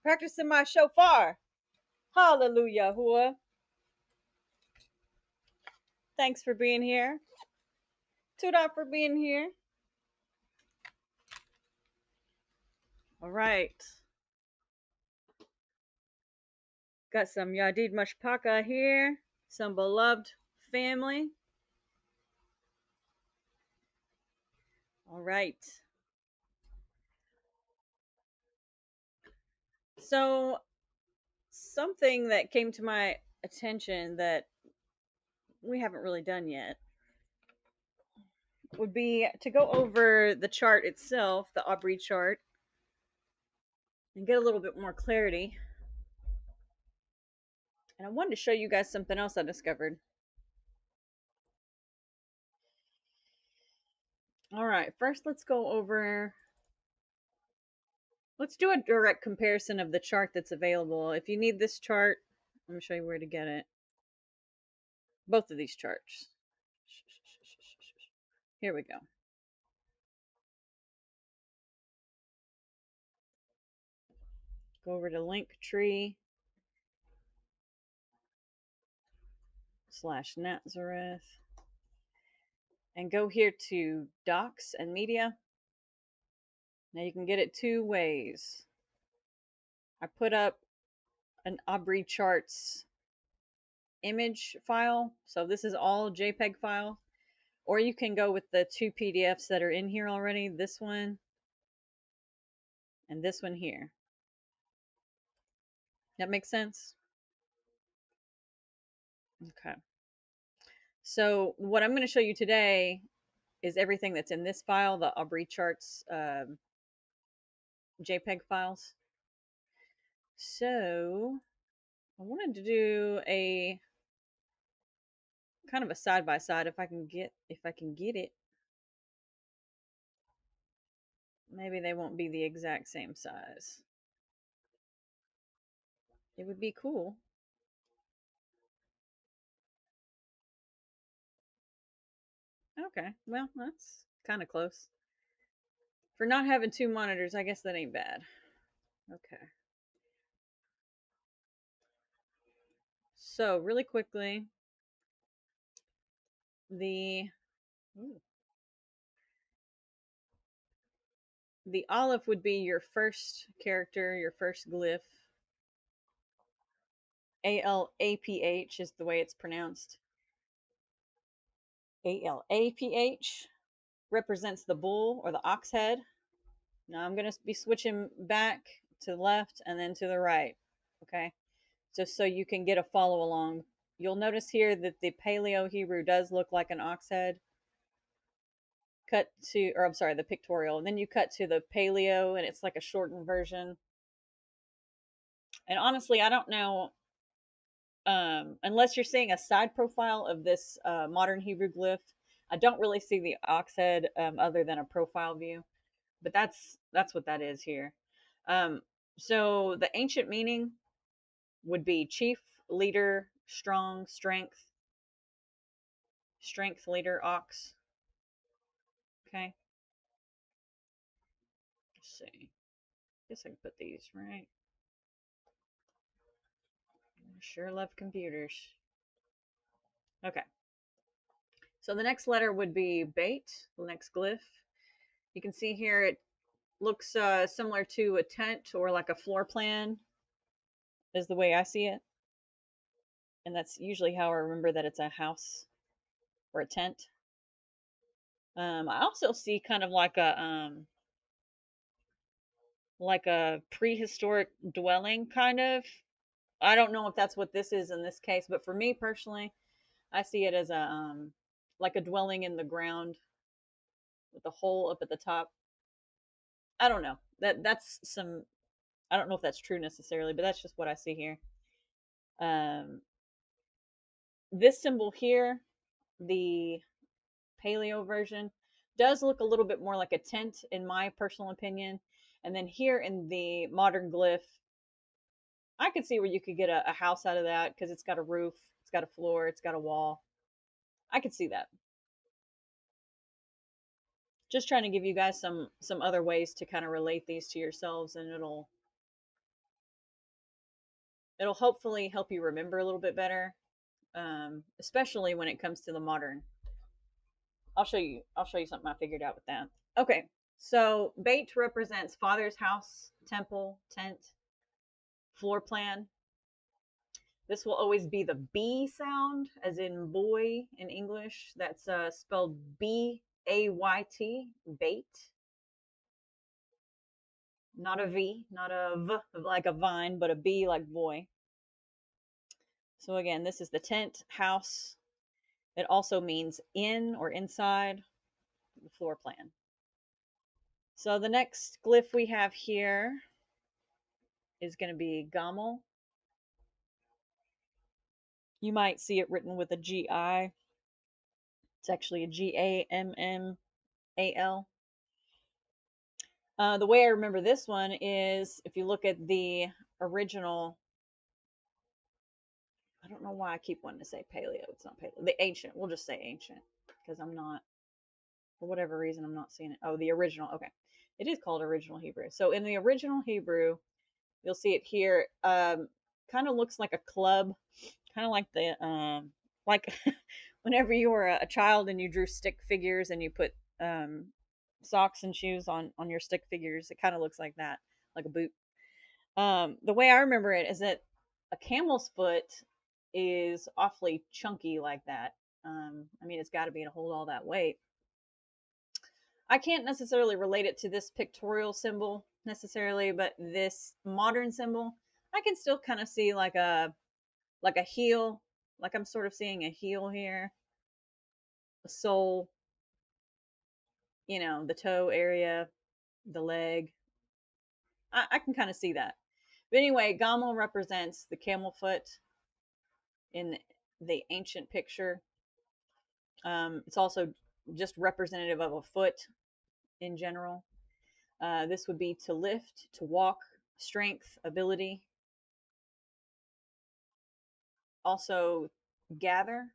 Practicing my shofar. Hallelujah, Yahuah. Thanks for being here. Tuda for being here. All right. Got some Yadid Mashpaka here. Some beloved family. All right. So, something that came to my attention that we haven't really done yet would be to go over the chart itself, the Abry chart, and get a little bit more clarity. And I wanted to show you guys something else I discovered. All right, first let's go over, let's do a direct comparison of the chart that's available. If you need this chart, let me show you where to get it. Both of these charts. Here we go. Go over to Linktree / Nazareth and go here to Docs and Media. Now you can get it two ways. I put up an Abry charts image file, so this is all JPEG file, or you can go with the two PDFs that are in here already, this one and this one here. That makes sense? Okay. So what I'm going to show you today is everything that's in this file, the Abry charts JPEG files. So I wanted to do a kind of a side by side if I can get it. Maybe they won't be the exact same size. It would be cool. Okay, well, that's kind of close. For not having two monitors, I guess that ain't bad. Okay. So, really quickly, the the Aleph would be your first character, your first glyph. ALAPH is the way it's pronounced. ALAPH represents the bull or the ox head. Now I'm going to be switching back to the left and then to the right. Okay. Just so you can get a follow along. You'll notice here that the Paleo Hebrew does look like an ox head. Cut to, or I'm sorry, the pictorial. And then you cut to the Paleo and it's like a shortened version. And honestly, I don't know, unless you're seeing a side profile of this modern Hebrew glyph, I don't really see the ox head other than a profile view. But that's what that is here. So the ancient meaning would be chief, leader, strong, strength, leader, ox. Okay. Let's see. I guess I can put these right. I sure love computers. Okay. So the next letter would be bait, the next glyph. You can see here looks similar to a tent or like a floor plan, is the way I see it. And that's usually how I remember that it's a house or a tent. I also see kind of like a prehistoric dwelling kind of. I don't know if that's what this is in this case, but for me personally, I see it as a like a dwelling in the ground with a hole up at the top. I don't know. That's some I don't know if that's true necessarily, but that's just what I see here. Um this symbol here, the paleo version, does look a little bit more like a tent in my personal opinion. And then here in the modern glyph, I could see where you could get a house out of that because it's got a roof, it's got a floor, it's got a wall. I could see that. Just trying to give you guys some other ways to kind of relate these to yourselves, and it'll hopefully help you remember a little bit better, especially when it comes to the modern. I'll show you something I figured out with that. Okay, so bait represents father's house, temple, tent, floor plan. This will always be the B sound, as in boy in English. That's spelled BAYT, bait. Not a V, not a V like a vine, but a B like boy. So again, this is the tent, house. It also means in or inside the floor plan. So the next glyph we have here is going to be Gamel. You might see it written with a GI. It's actually a GAMMAL. The way I remember this one is if you look at the original, I don't know why I keep wanting to say paleo. It's not paleo. The ancient. We'll just say ancient because I'm not, for whatever reason, I'm not seeing it. Oh, the original. Okay. It is called original Hebrew. So in the original Hebrew, you'll see it here. Kind of looks like a club, kind of like the like whenever you were a child and you drew stick figures and you put um, socks and shoes on your stick figures. It kind of looks like that, like a boot. The way I remember it is that a camel's foot is awfully chunky like that. I mean, it's got to be to hold all that weight. I can't necessarily relate it to this pictorial symbol necessarily, but this modern symbol, I can still kind of see like a heel, like I'm sort of seeing a heel here, a sole, the toe area, the leg. I can kind of see that. But anyway, Gamel represents the camel foot in the ancient picture. It's also just representative of a foot in general. This would be to lift, to walk, strength, ability. Also, gather.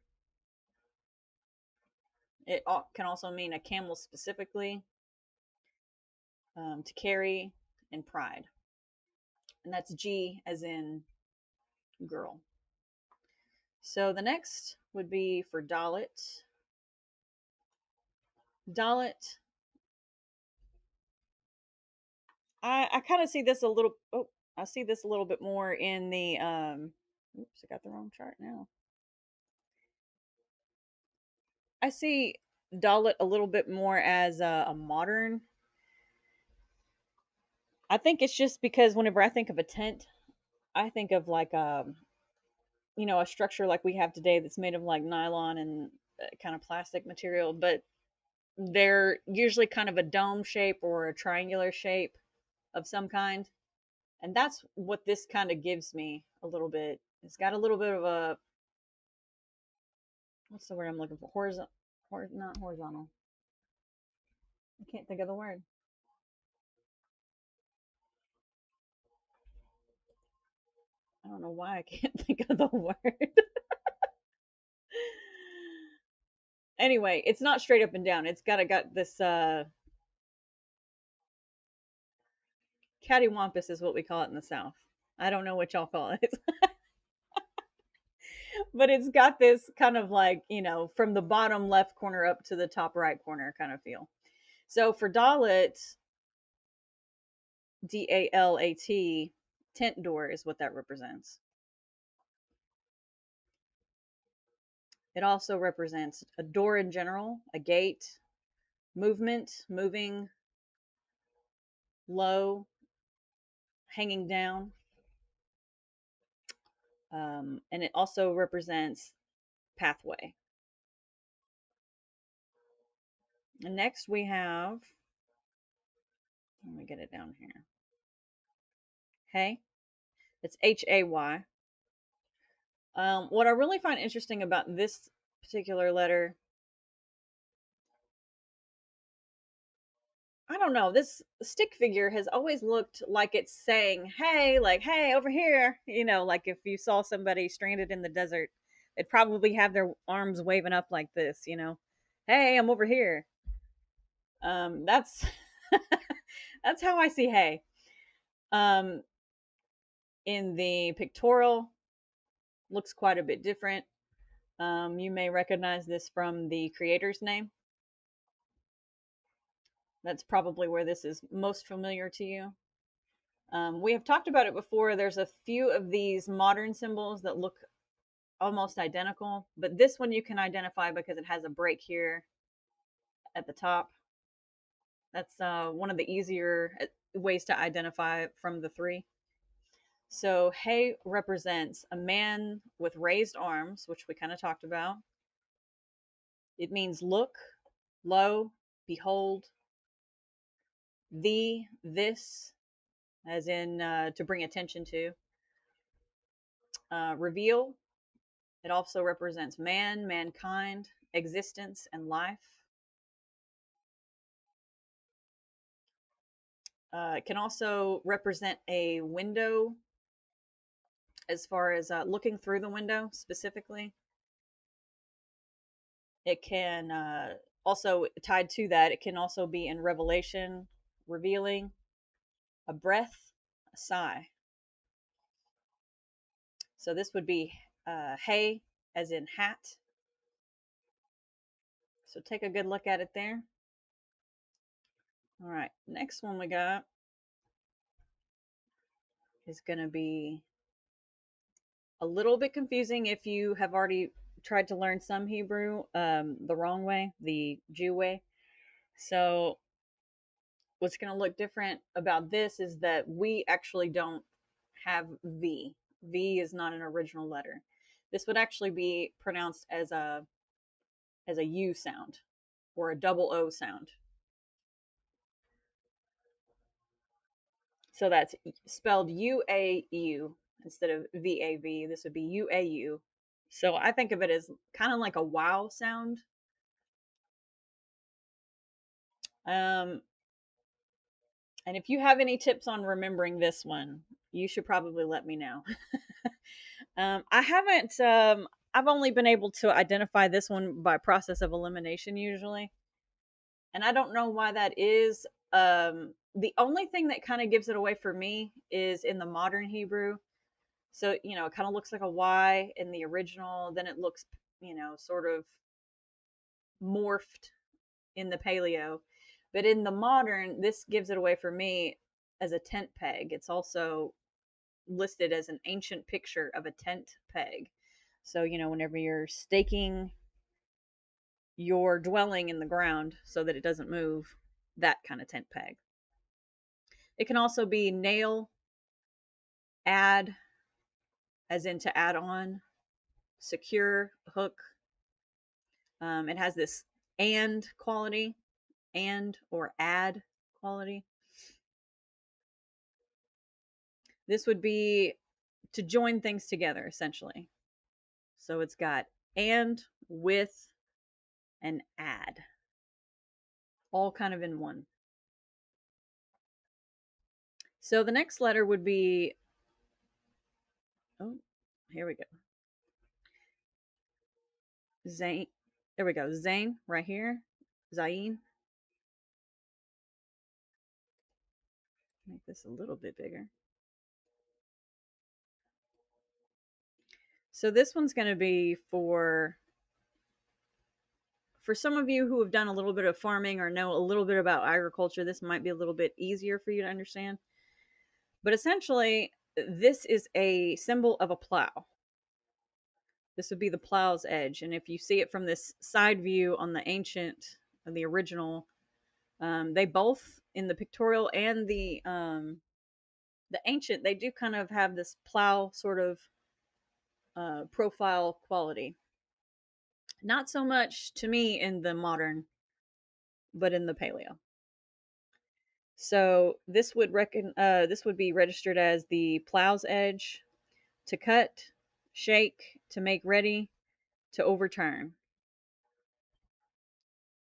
It can also mean a camel specifically, to carry, and pride. And that's G as in girl. So the next would be for Dalit. Dalit, I kind of see this a little. Oh, I see this a little bit more in the. Oops, I got the wrong chart now. I see Dalit a little bit more as a modern. I think it's just because whenever I think of a tent, I think of like a structure like we have today that's made of like nylon and kind of plastic material, but they're usually kind of a dome shape or a triangular shape of some kind. And that's what this kind of gives me a little bit. It's got a little bit of a, what's the word I'm looking for? Horizontal, not horizontal. I can't think of the word. I don't know why I can't think of the word. Anyway, it's not straight up and down. It's got this cattywampus is what we call it in the South. I don't know what y'all call it. But it's got this kind of like, from the bottom left corner up to the top right corner kind of feel. So for Dalit, DALAT, tent door is what that represents. It also represents a door in general, a gate, movement, moving, low, hanging down. And it also represents pathway. And next we have, let me get it down here. Hey, it's HAY. What I really find interesting about this particular letter, I don't know, this stick figure has always looked like it's saying, hey, like, hey, over here. You know, like if you saw somebody stranded in the desert, they'd probably have their arms waving up like this, you know, hey, I'm over here. That's that's how I see hey. Um, in the pictorial, looks quite a bit different. You may recognize this from the creator's name. That's probably where this is most familiar to you. We have talked about it before. There's a few of these modern symbols that look almost identical, but this one you can identify because it has a break here at the top. That's one of the easier ways to identify from the three. So, Hey represents a man with raised arms, which we kind of talked about. It means look, lo, behold, this, as in to bring attention to. Reveal, it also represents man, mankind, existence, and life. It can also represent a window as far as looking through the window specifically. It can also, tied to that, it can also be in revelation, revealing, a breath, a sigh. So this would be hey, as in hat. So take a good look at it there. All right, next one we got is going to be a little bit confusing if you have already tried to learn some Hebrew the wrong way, the Jew way. So what's going to look different about this is that we actually don't have V. V is not an original letter. This would actually be pronounced as a U sound or a double O sound. So that's spelled UAU instead of VAV. This would be UAU. So I think of it as kind of like a wow sound. Um, and if you have any tips on remembering this one, you should probably let me know. I haven't. I've only been able to identify this one by process of elimination usually, and I don't know why that is. The only thing that kind of gives it away for me is in the modern Hebrew. So, you know, it kind of looks like a Y in the original, then it looks, you know, sort of morphed in the paleo. But in the modern, this gives it away for me as a tent peg. It's also listed as an ancient picture of a tent peg. So, you know, whenever you're staking your dwelling in the ground so that it doesn't move, that kind of tent peg. It can also be nail, add, as in to add on, secure, hook. It has this and quality, and or add quality. This would be to join things together, essentially. So it's got and, with, and add, all kind of in one. So the next letter would be, oh, here we go. Zain. There we go. Zain right here. Zain. Make this a little bit bigger. So this one's going to be for some of you who have done a little bit of farming or know a little bit about agriculture. This might be a little bit easier for you to understand. But essentially, this is a symbol of a plow. This would be the plow's edge. And if you see it from this side view on the ancient, the original, they both in the pictorial and the ancient, they do kind of have this plow sort of profile quality. Not so much to me in the modern, but in the paleo. So this would be registered as the plow's edge, to cut, shake, to make ready, to overturn.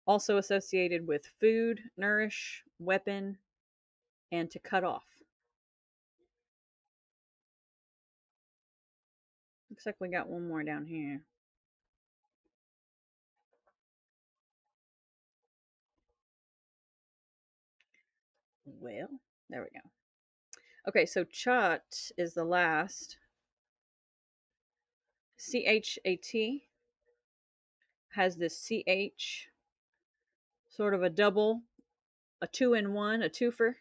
Also associated with food, nourish, weapon, and to cut off. Looks like we got one more down here. Well, there we go. Okay, so chat is the last. CHAT has this CH, sort of a double, a two in one, a twofer.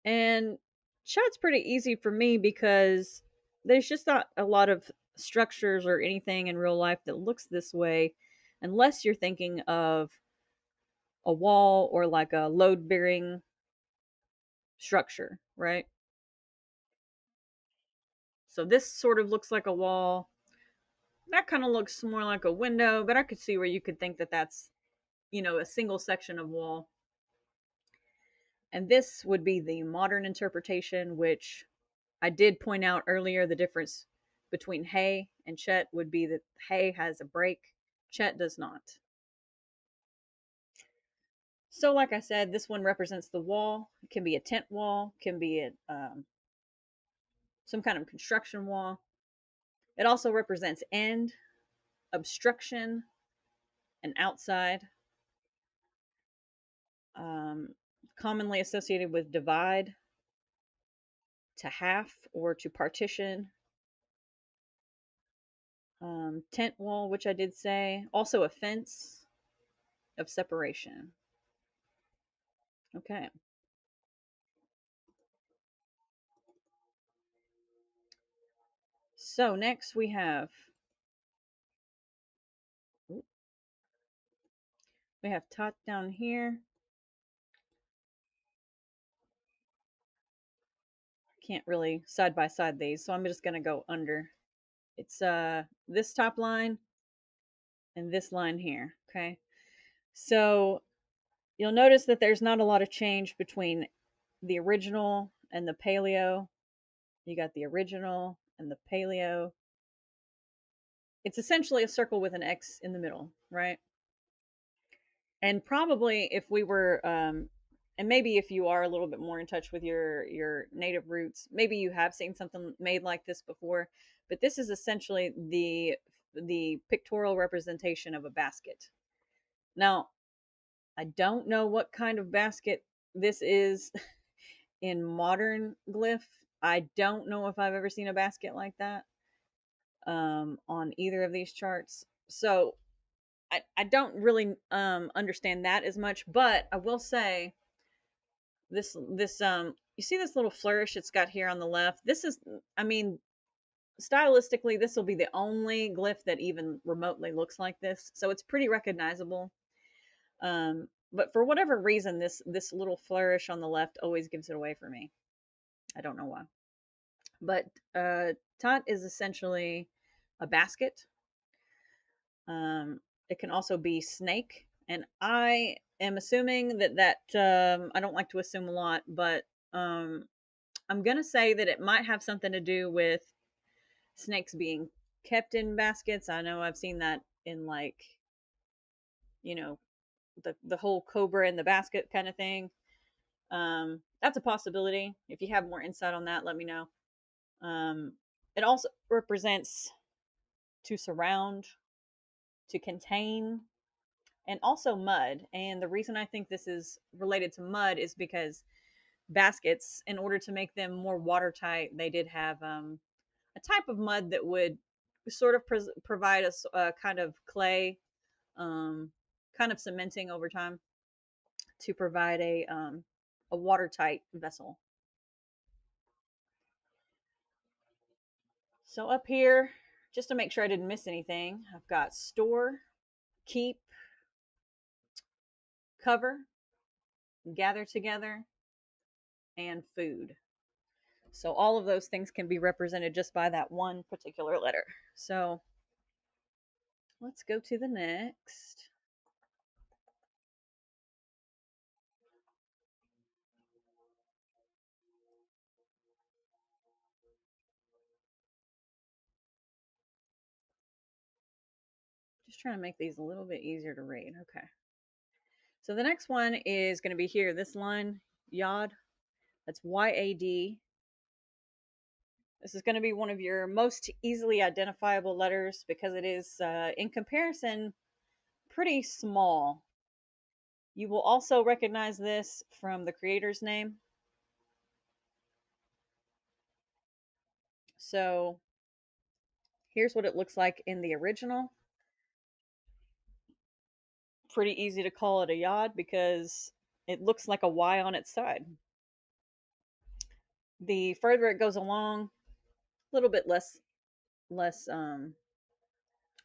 And chat's pretty easy for me because there's just not a lot of structures or anything in real life that looks this way unless you're thinking of a wall or like a load bearing structure, right? So this sort of looks like a wall. That kind of looks more like a window, but I could see where you could think that that's, a single section of wall. And this would be the modern interpretation, which I did point out earlier the difference between hay and chet would be that hay has a break, chet does not. So, like I said, this one represents the wall. It can be a tent wall, can be some kind of construction wall. It also represents end, obstruction, and outside. Um, Commonly associated with divide, to half, or to partition. Tent wall, which I did say. Also a fence of separation. Okay. So next we have tot down here. Can't really side by side these, so I'm just gonna go under. It's this top line and this line here. Okay. So you'll notice that there's not a lot of change between the original and the paleo. You got the original and the paleo. It's essentially a circle with an X in the middle, right? And probably if we were and maybe if you are a little bit more in touch with your native roots, maybe you have seen something made like this before, but this is essentially the pictorial representation of a basket. Now, I don't know what kind of basket this is in modern glyph. I don't know if I've ever seen a basket like that on either of these charts. So I don't really understand that as much, but I will say this you see this little flourish it's got here on the left. This is, I mean, stylistically this will be the only glyph that even remotely looks like this. So it's pretty recognizable. But for whatever reason this little flourish on the left always gives it away for me. I don't know why. But tot is essentially a basket. It can also be snake, and I am assuming that I don't like to assume a lot, but um, I'm gonna say that it might have something to do with snakes being kept in baskets. I know I've seen that in like you know the whole cobra in the basket kind of thing. That's a possibility. If you have more insight on that, let me know. Um, it also represents to surround, to contain, and also mud. And the reason I think this is related to mud is because baskets, in order to make them more watertight, they did have a type of mud that would sort of provide a kind of clay, um, kind of cementing over time to provide a watertight vessel. So up here, just to make sure I didn't miss anything, I've got store, keep, cover, gather together, and food. So all of those things can be represented just by that one particular letter. So let's go to the next. Just trying to make these a little bit easier to read. Okay. So the next one is going to be here. This line, Yod. That's YAD. This is going to be one of your most easily identifiable letters because it is, in comparison, pretty small. You will also recognize this from the creator's name. So here's what it looks like in the original. Pretty easy to call it a yod because it looks like a Y on its side. The further it goes along, a little bit less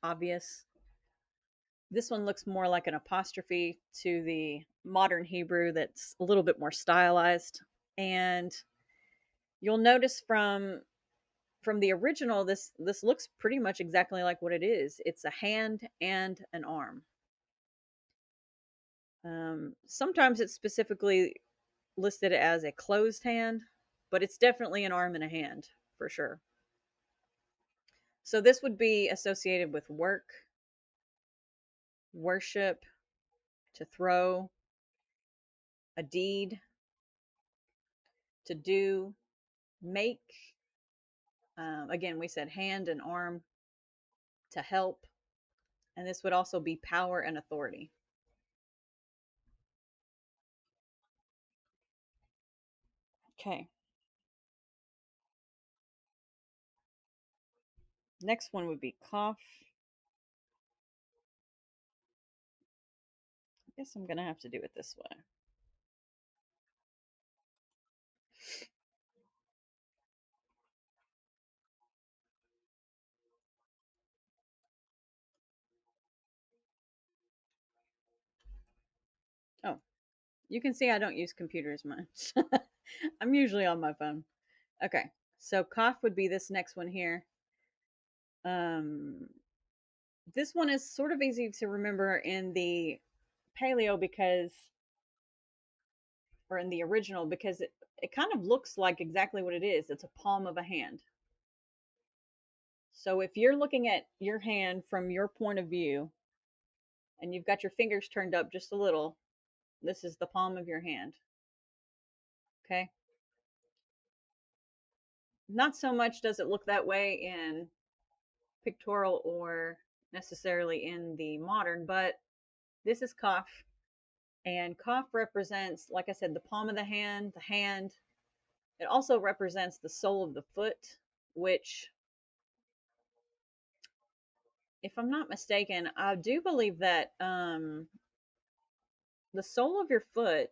obvious. This one looks more like an apostrophe to the modern Hebrew that's a little bit more stylized. And you'll notice from the original, this looks pretty much exactly like what it is. It's a hand and an arm. Sometimes it's specifically listed as a closed hand, but it's definitely an arm and a hand for sure. So this would be associated with work, worship, to throw, a deed, to do, make. Again, we said hand and arm, to help. And this would also be power and authority. Okay. Next one would be cough. I guess I'm going to have to do it this way. Oh, you can see I don't use computers much. I'm usually on my phone. Okay. So cough would be this next one here. Um, this one is sort of easy to remember in the paleo because, or in the original, because it kind of looks like exactly what it is. It's a palm of a hand. So if you're looking at your hand from your point of view and you've got your fingers turned up just a little, this is the palm of your hand. Okay. Not so much does it look that way in pictorial or necessarily in the modern, but this is cough. And cough represents, like I said, the palm of the hand, the hand. It also represents the sole of the foot, which, if I'm not mistaken, I do believe that the sole of your foot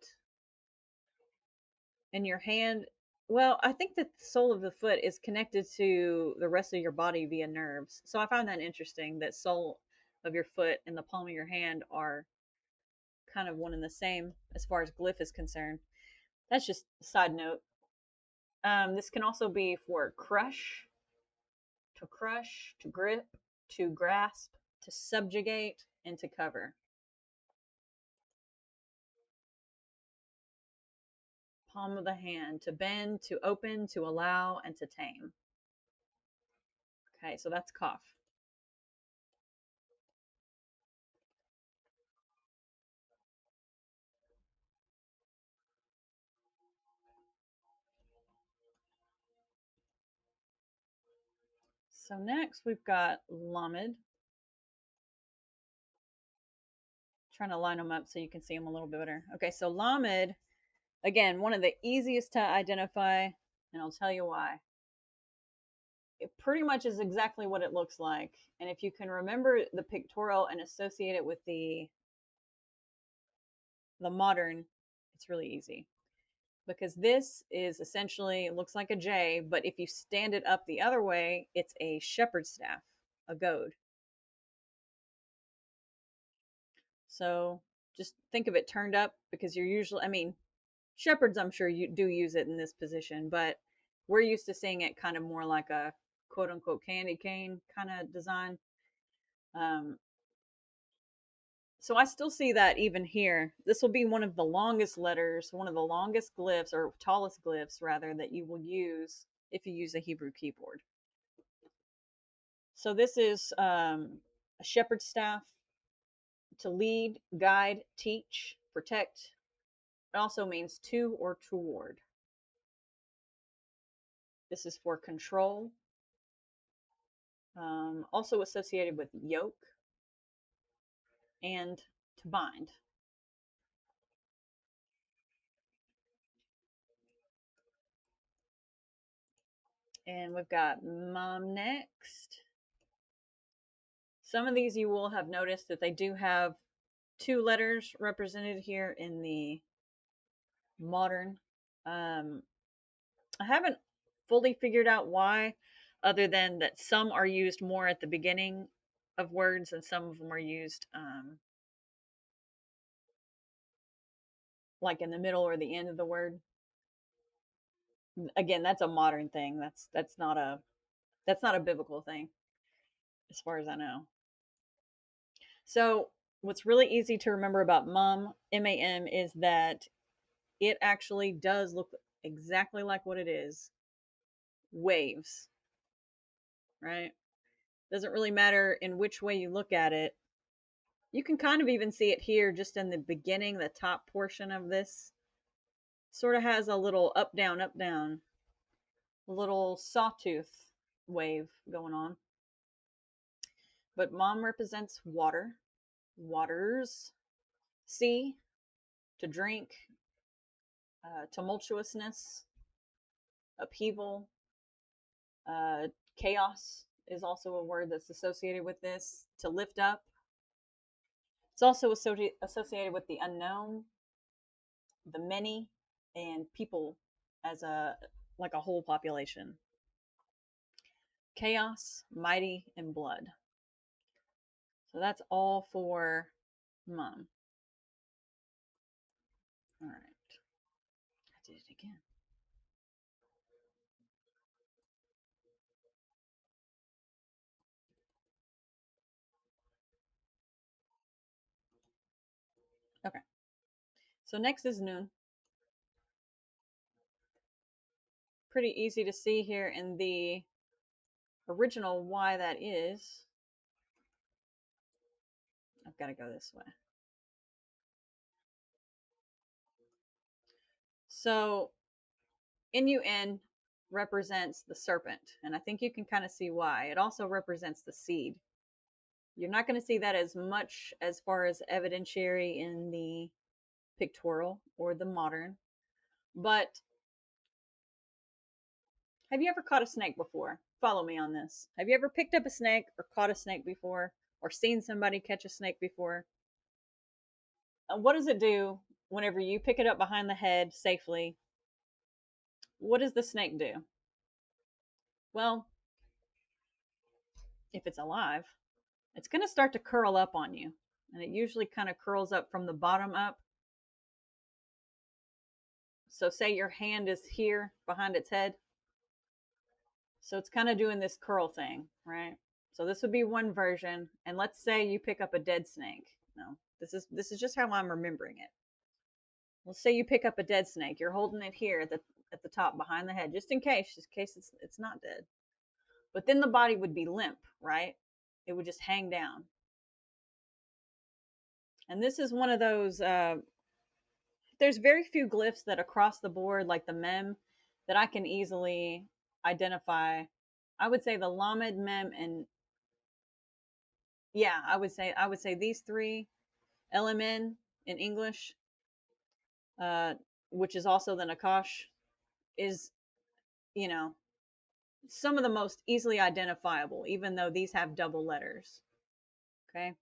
and your hand, well, I think that the sole of the foot is connected to the rest of your body via nerves. So I find that interesting that sole of your foot and the palm of your hand are kind of one and the same as far as glyph is concerned. That's just a side note. This can also be for crush, to grip, to grasp, to subjugate, and to cover. Palm of the hand, to bend, to open, to allow, and to tame. Okay, so that's cough. So next we've got lamed. Trying to line them up so you can see them a little bit better. Okay, so lamed, again, one of the easiest to identify, and I'll tell you why. It pretty much is exactly what it looks like. And if you can remember the pictorial and associate it with the modern, It's really easy because this is essentially, it looks like a J, but if you stand it up the other way, it's a shepherd's staff, a goad. So just think of it turned up because you're usually, I mean, shepherds, I'm sure you do use it in this position, but we're used to seeing it kind of more like a quote unquote candy cane kind of design. Um, so I still see that even here. This will be one of the longest letters, one of the longest glyphs, or tallest glyphs rather, that you will use if you use a Hebrew keyboard. So this is a shepherd's staff to lead, guide, teach, protect. It also means to or toward. This is for control. Also associated with yoke and to bind. And we've got mom next. Some of these you will have noticed that they do have two letters represented here in the modern. I haven't fully figured out why, other than that some are used more at the beginning of words and some of them are used like in the middle or the end of the word. Again, that's a modern thing. That's not a biblical thing, as far as I know. So, what's really easy to remember about MAM, is that it actually does look exactly like what it is, waves, right? Doesn't really matter in which way you look at it. You can kind of even see it here just in the beginning, the top portion of this sort of has a little up, down, a little sawtooth wave going on. But mom represents water, waters, sea, to drink, tumultuousness, upheaval, uh, chaos is also a word that's associated with this, to lift up. It's also associated with the unknown, the many, and people as a like a whole population. Chaos, mighty, and blood. So that's all for mom. All right. I did it again. Okay. So next is noon. Pretty easy to see here in the original why that is. I've got to go this way. So NUN represents the serpent, and I think you can kind of see why. It also represents the seed. You're not going to see that as much as far as evidentiary in the pictorial or the modern, but have you ever caught a snake before? Follow me on this. Have you ever picked up a snake or caught a snake before or seen somebody catch a snake before? What does it do whenever you pick it up behind the head safely? What does the snake do? Well, if it's alive, it's going to start to curl up on you. And it usually kind of curls up from the bottom up. So, say your hand is here behind its head. So, it's kind of doing this curl thing, right? So, this would be one version. And let's say you pick up a dead snake. No, this is just how I'm remembering it. Let's say you pick up a dead snake. You're holding it here at the top behind the head, just in case it's not dead. But then the body would be limp, right? It would just hang down. And this is one of those. There's very few glyphs that across the board, like the mem, that I can easily identify. I would say the lamed, mem, and yeah, I would say these three, LMN in English, uh, which is also the Nakash, is you know some of the most easily identifiable, even though these have double letters. Okay,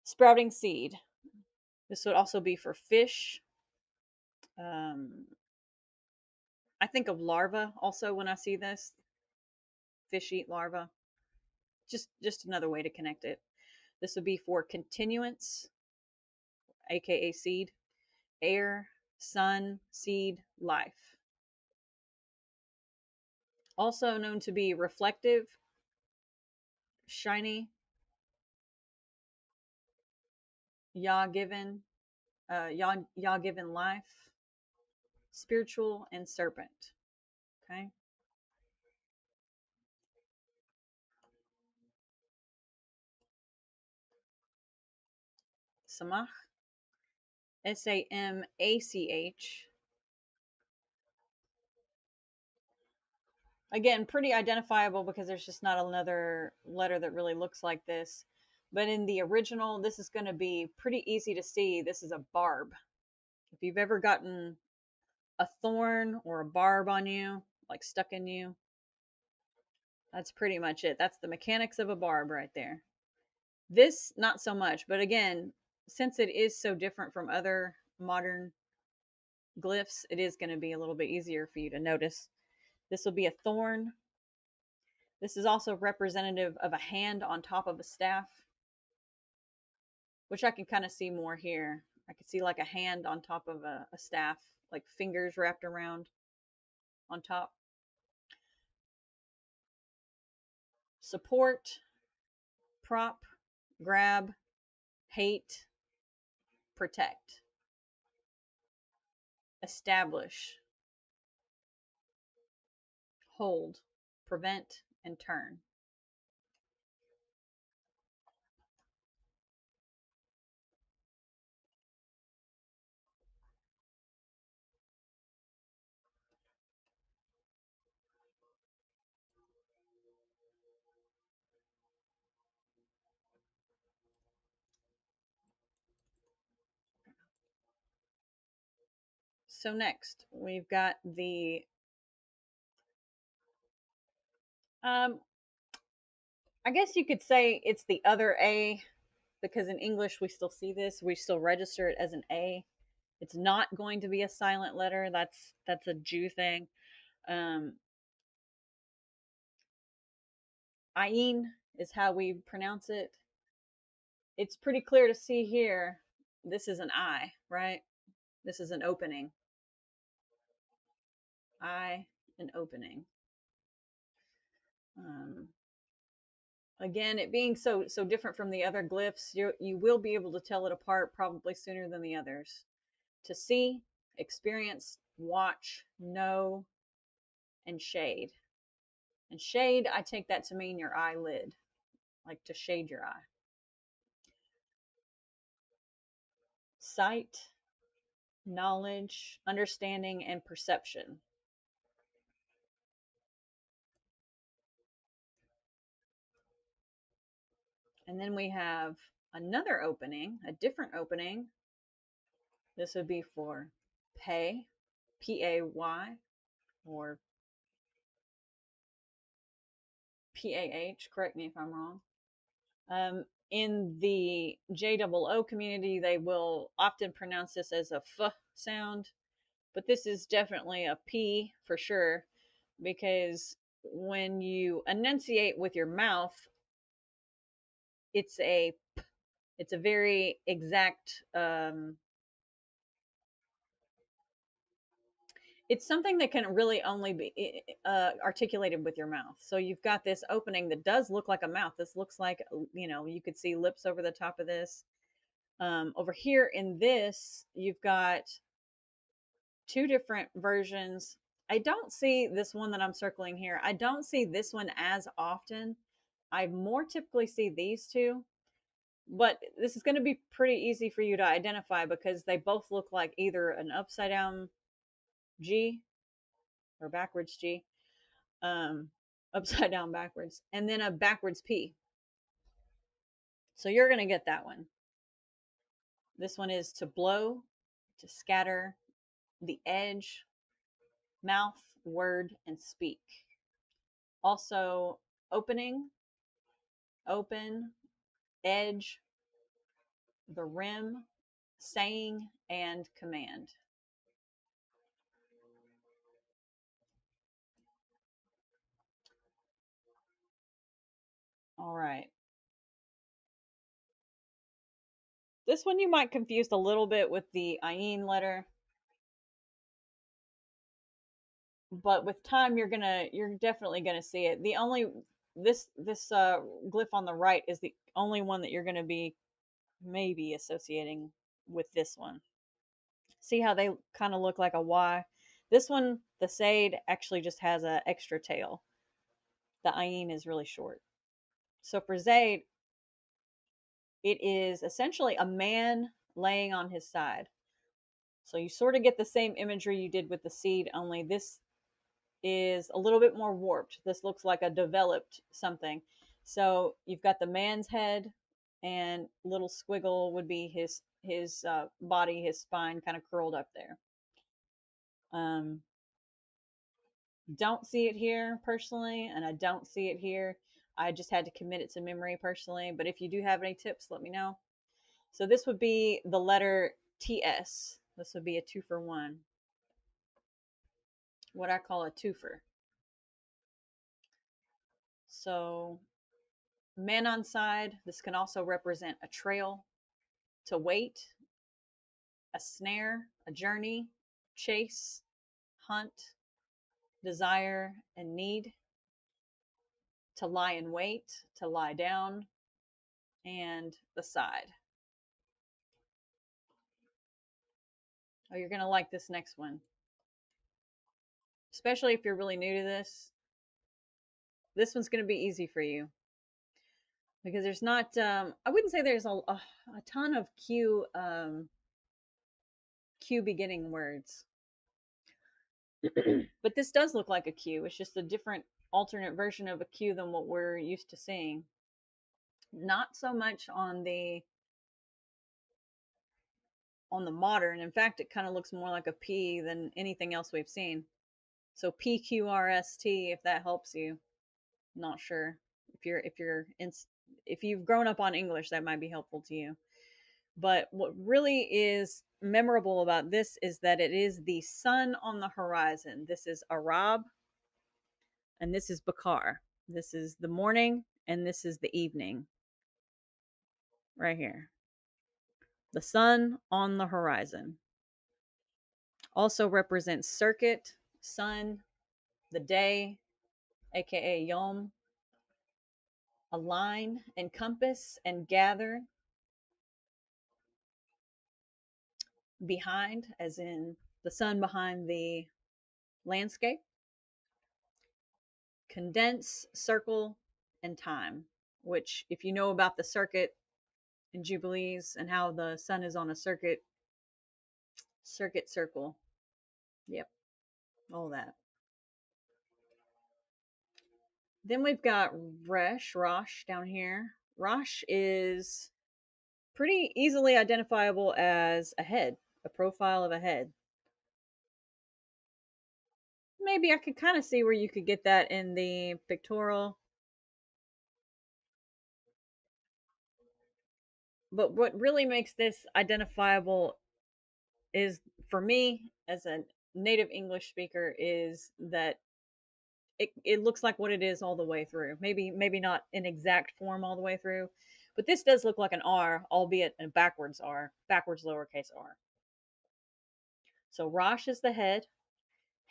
sprouting seed. This would also be for fish, Um, I think of larva also when I see this. Fish eat larva. Just another way to connect it. This would be for continuance, aka seed, air, sun, seed, life. Also known to be reflective, shiny, Yah given, Yah given life, spiritual, and serpent. Okay. Samach, Samach. Again, pretty identifiable because there's just not another letter that really looks like this. But in the original, this is going to be pretty easy to see. This is a barb. If you've ever gotten a thorn or a barb on you, like stuck in you, that's pretty much it. That's the mechanics of a barb right there. This, not so much. But again, since it is so different from other modern glyphs, it is going to be a little bit easier for you to notice. This will be a thorn. This is also representative of a hand on top of a staff, which I can kind of see more here. I can see like a hand on top of a staff, like fingers wrapped around on top. Support, prop, grab, hate, protect, establish, hold, prevent, and turn. So next, we've got the um I guess you could say it's the other A, because in English we still see this, we still register it as an A. It's not going to be a silent letter. That's a Jew thing. Um, Ayin is how we pronounce it. It's pretty clear to see here. This is an I, right? This is an opening. I, an opening. Um, Again, it being so different from the other glyphs, you will be able to tell it apart probably sooner than the others. To see, experience, watch, know, and shade. And shade, I take that to mean your eyelid, like to shade your eye. Sight, knowledge, understanding, and perception. And then we have another opening, a different opening. This would be for pay, Pay, or PAH. Correct me if I'm wrong. In the JOO community, they will often pronounce this as a F sound, but this is definitely a P for sure, because when you enunciate with your mouth, it's a it's a very exact it's something that can really only be articulated with your mouth. So you've got this opening that does look like a mouth. This looks like, you could see lips over the top of this. Over here in this, you've got two different versions. I don't see this one that I'm circling here. I don't see this one as often. I more typically see these two, but this is going to be pretty easy for you to identify because they both look like either an upside down G or backwards G, um, upside down backwards, and then a backwards P. So you're going to get that one. This one is to blow, to scatter, the edge, mouth, word, and speak. Also, opening, open, edge, the rim, saying, and command. This one you might confuse a little bit with the ayin letter, but with time you're definitely gonna see it. The only this glyph on the right is the only one that you're gonna be maybe associating with this one. See how they kind of look like a Y? This one, the Sade, actually just has an extra tail. The Ayin is really short. So for Zayd, it is essentially a man laying on his side. So you sort of get the same imagery you did with the seed, only this is a little bit more warped. This looks like a developed something. So you've got the man's head, and little squiggle would be his body, his spine, kind of curled up there. Um, don't see it here personally, and I don't see it here. I just had to commit it to memory personally. But if you do have any tips, let me know. So this would be the letter TS. This would be a 2-for-1. What I call a twofer. So man on side. This can also represent a trail, to wait, a snare, a journey, chase, hunt, desire, and need, to lie in wait, to lie down, and the side. Oh, you're going to like this next one. Especially if you're really new to this. This one's going to be easy for you because there's not, I wouldn't say there's a ton of Q beginning words. But this does look like a Q. It's just a different alternate version of a Q than what we're used to seeing. Not so much on the modern. In fact, it kind of looks more like a P than anything else we've seen. So PQRST, if that helps you. Not sure if you've grown up on English, that might be helpful to you. But what really is memorable about this is that it is the sun on the horizon. This is Arab, and this is Bakar. This is the morning, and this is the evening. Right here. The sun on the horizon. Also represents circuit, sun, the day, aka Yom, align, encompass, and gather. Behind, as in the sun behind the landscape. Condense, circle, and time, which, if you know about the circuit in Jubilees and how the sun is on a circuit, circle. Yep, all that. Then we've got Rosh down here. Rosh is pretty easily identifiable as a head, a profile of a head. Maybe I could kind of see where you could get that in the pictorial. But what really makes this identifiable is, for me as a native English speaker, is that it looks like what it is all the way through. Maybe not in exact form all the way through, but this does look like an R, albeit a backwards R, backwards lowercase r. So Rosh is the head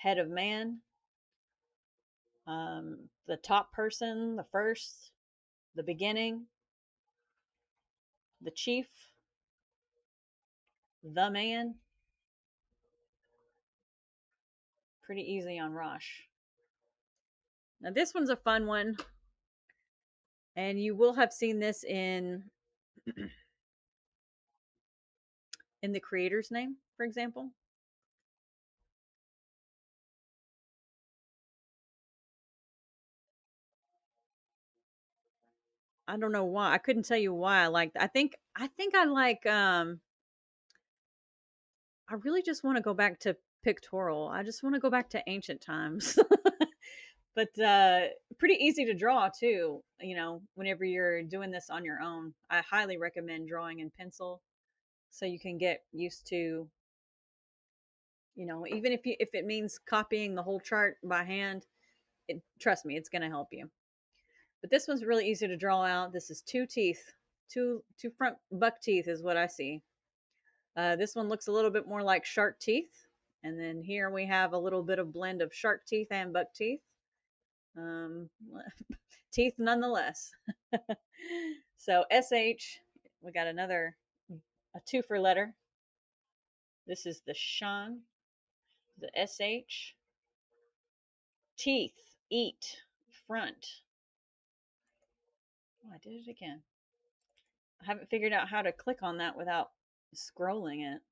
of man, the top person, the first, the beginning, the chief, the man. Pretty easy on Rosh. Now this one's a fun one, and you will have seen this in the creator's name, for example. I don't know why. I couldn't tell you why I liked. I think I like. I really just want to go back to pictorial. I just want to go back to ancient times. But pretty easy to draw too. Whenever you're doing this on your own, I highly recommend drawing in pencil, so you can get used to. Even if it means copying the whole chart by hand, trust me, it's going to help you. But this one's really easy to draw out. This is two teeth. Two front buck teeth is what I see. This one looks a little bit more like shark teeth. And then here we have a little bit of blend of shark teeth and buck teeth. Um, teeth nonetheless. So SH, we got a twofer letter. This is the Shan, the SH. Teeth, eat, front. Oh, I did it again. I haven't figured out how to click on that without scrolling it.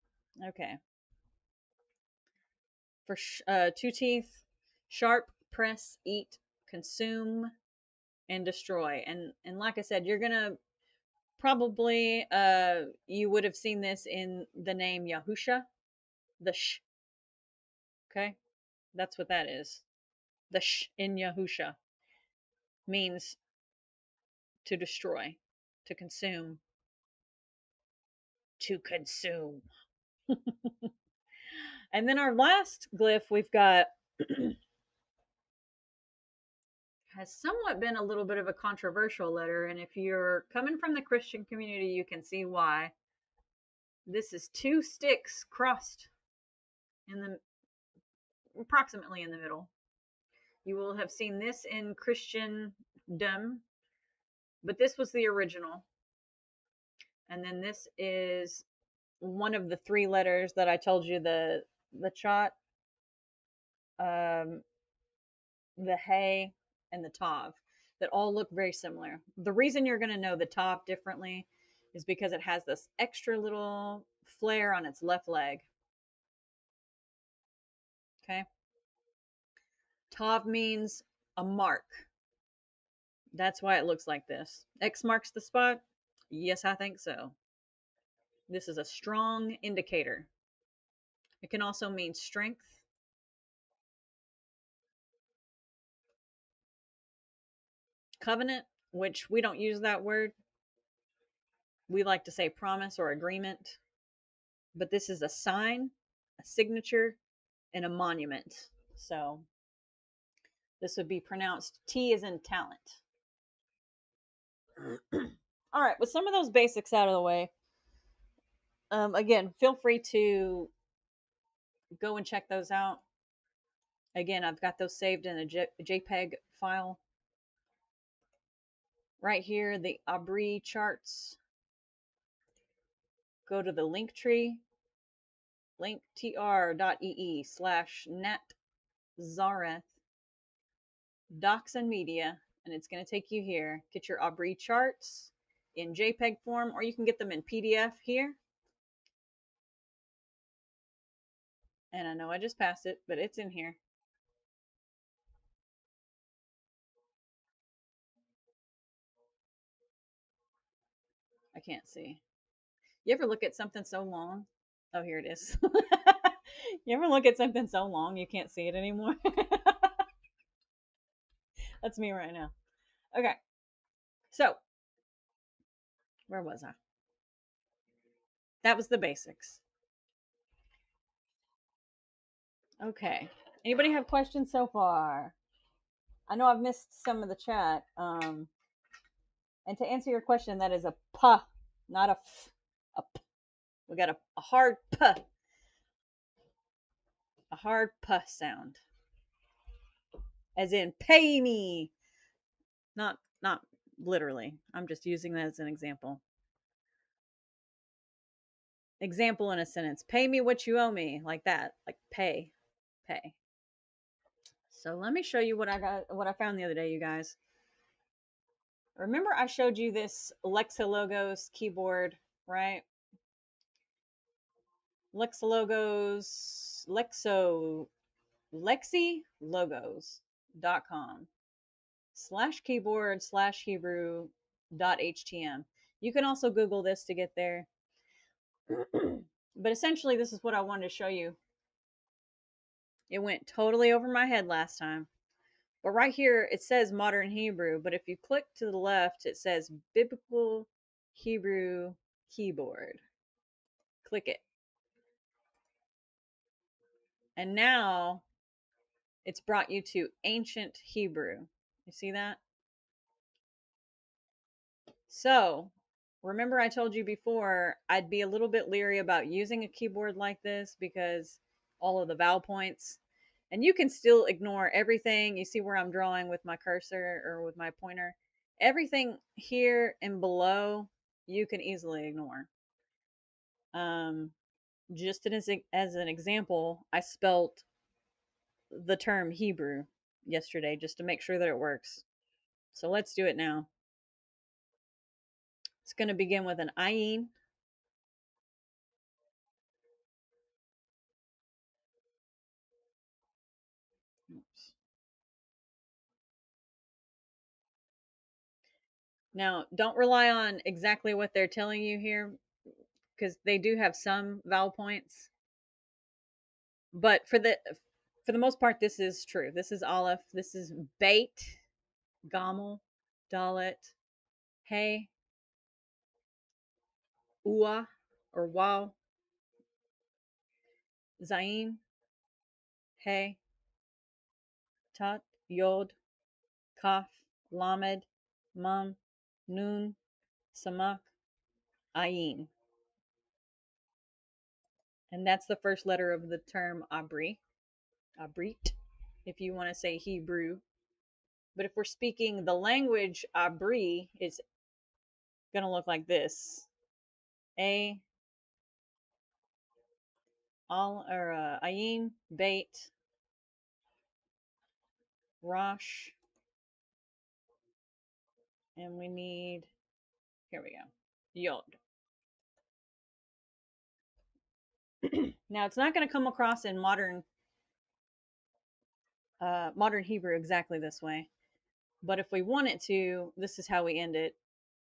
Okay. For two teeth, sharp, press, eat, consume, and destroy. And like I said, you're gonna probably you would have seen this in the name Yahusha, the sh. Okay, that's what that is. The sh in Yahusha means to destroy, to consume, to consume. And then our last glyph we've got has somewhat been a little bit of a controversial letter. And if you're coming from the Christian community, you can see why. This is two sticks crossed in the approximately in the middle. You will have seen this in Christendom, but this was the original. And then this is one of the three letters that I told you, the chot, um, the hay, and the tav, that all look very similar. The reason you're going to know the tav differently is because it has this extra little flare on its left leg. Okay. Tav means a mark. That's why it looks like this. X marks the spot. Yes, I think so. This is a strong indicator. It can also mean strength. Covenant, which we don't use that word. We like to say promise or agreement. But this is a sign, a signature, and a monument. So this would be pronounced T as in talent. All right, with some of those basics out of the way, again, feel free to go and check those out. Again, I've got those saved in a JPEG file. Right here, the Abry charts. Go to the link tree, linktr.ee/natzareth docs and media, and it's going to take you here. Get your Abry charts in JPEG form, or you can get them in PDF here. And I know I just passed it, but it's in here. I can't see. You ever look at something so long? Oh, here it is. You ever look at something so long you can't see it anymore? That's me right now. Okay. So, where was I? That was the basics. Okay. Anybody have questions so far? I know I've missed some of the chat. And to answer your question, that is a p, not a f. A p. We got a hard p, a hard p sound, as in pay me. Not literally. I'm just using that as an example. Example in a sentence: pay me what you owe me, like that, like pay, pay. So let me show you what I found the other day, you guys. Remember I showed you this Lexilogos keyboard, right? Lexilogos, lexilogos.com/keyboard/Hebrew.htm. You can also Google this to get there. But essentially, this is what I wanted to show you. It went totally over my head last time. But right here, it says modern Hebrew. But if you click to the left, it says biblical Hebrew keyboard. Click it. And now it's brought you to ancient Hebrew. You see that? So remember I told you before I'd be a little bit leery about using a keyboard like this because all of the vowel points, and you can still ignore everything. You see where I'm drawing with my cursor or with my pointer? Everything here and below you can easily ignore. Um, just as an example, I spelt the term Hebrew yesterday just to make sure that it works. So let's do it now. It's going to begin with an ayin. Oops. Now, don't rely on exactly what they're telling you here because they do have some vowel points. But for the most part, this is true. This is Aleph. This is Bait, Gomel, Dalet, Hey, Ua, or Wow, Zain, Hey, Tat, Yod, Kaf, Lamed, Mum, Nun, Samak, Ayin. And that's the first letter of the term Abri, Abrit, if you want to say Hebrew. But if we're speaking the language Abri, it's going to look like this. A, Al, or Ayin, Bait, Rosh, and we need, here we go, Yod. Now, it's not going to come across in modern Hebrew exactly this way. But if we want it to, this is how we end it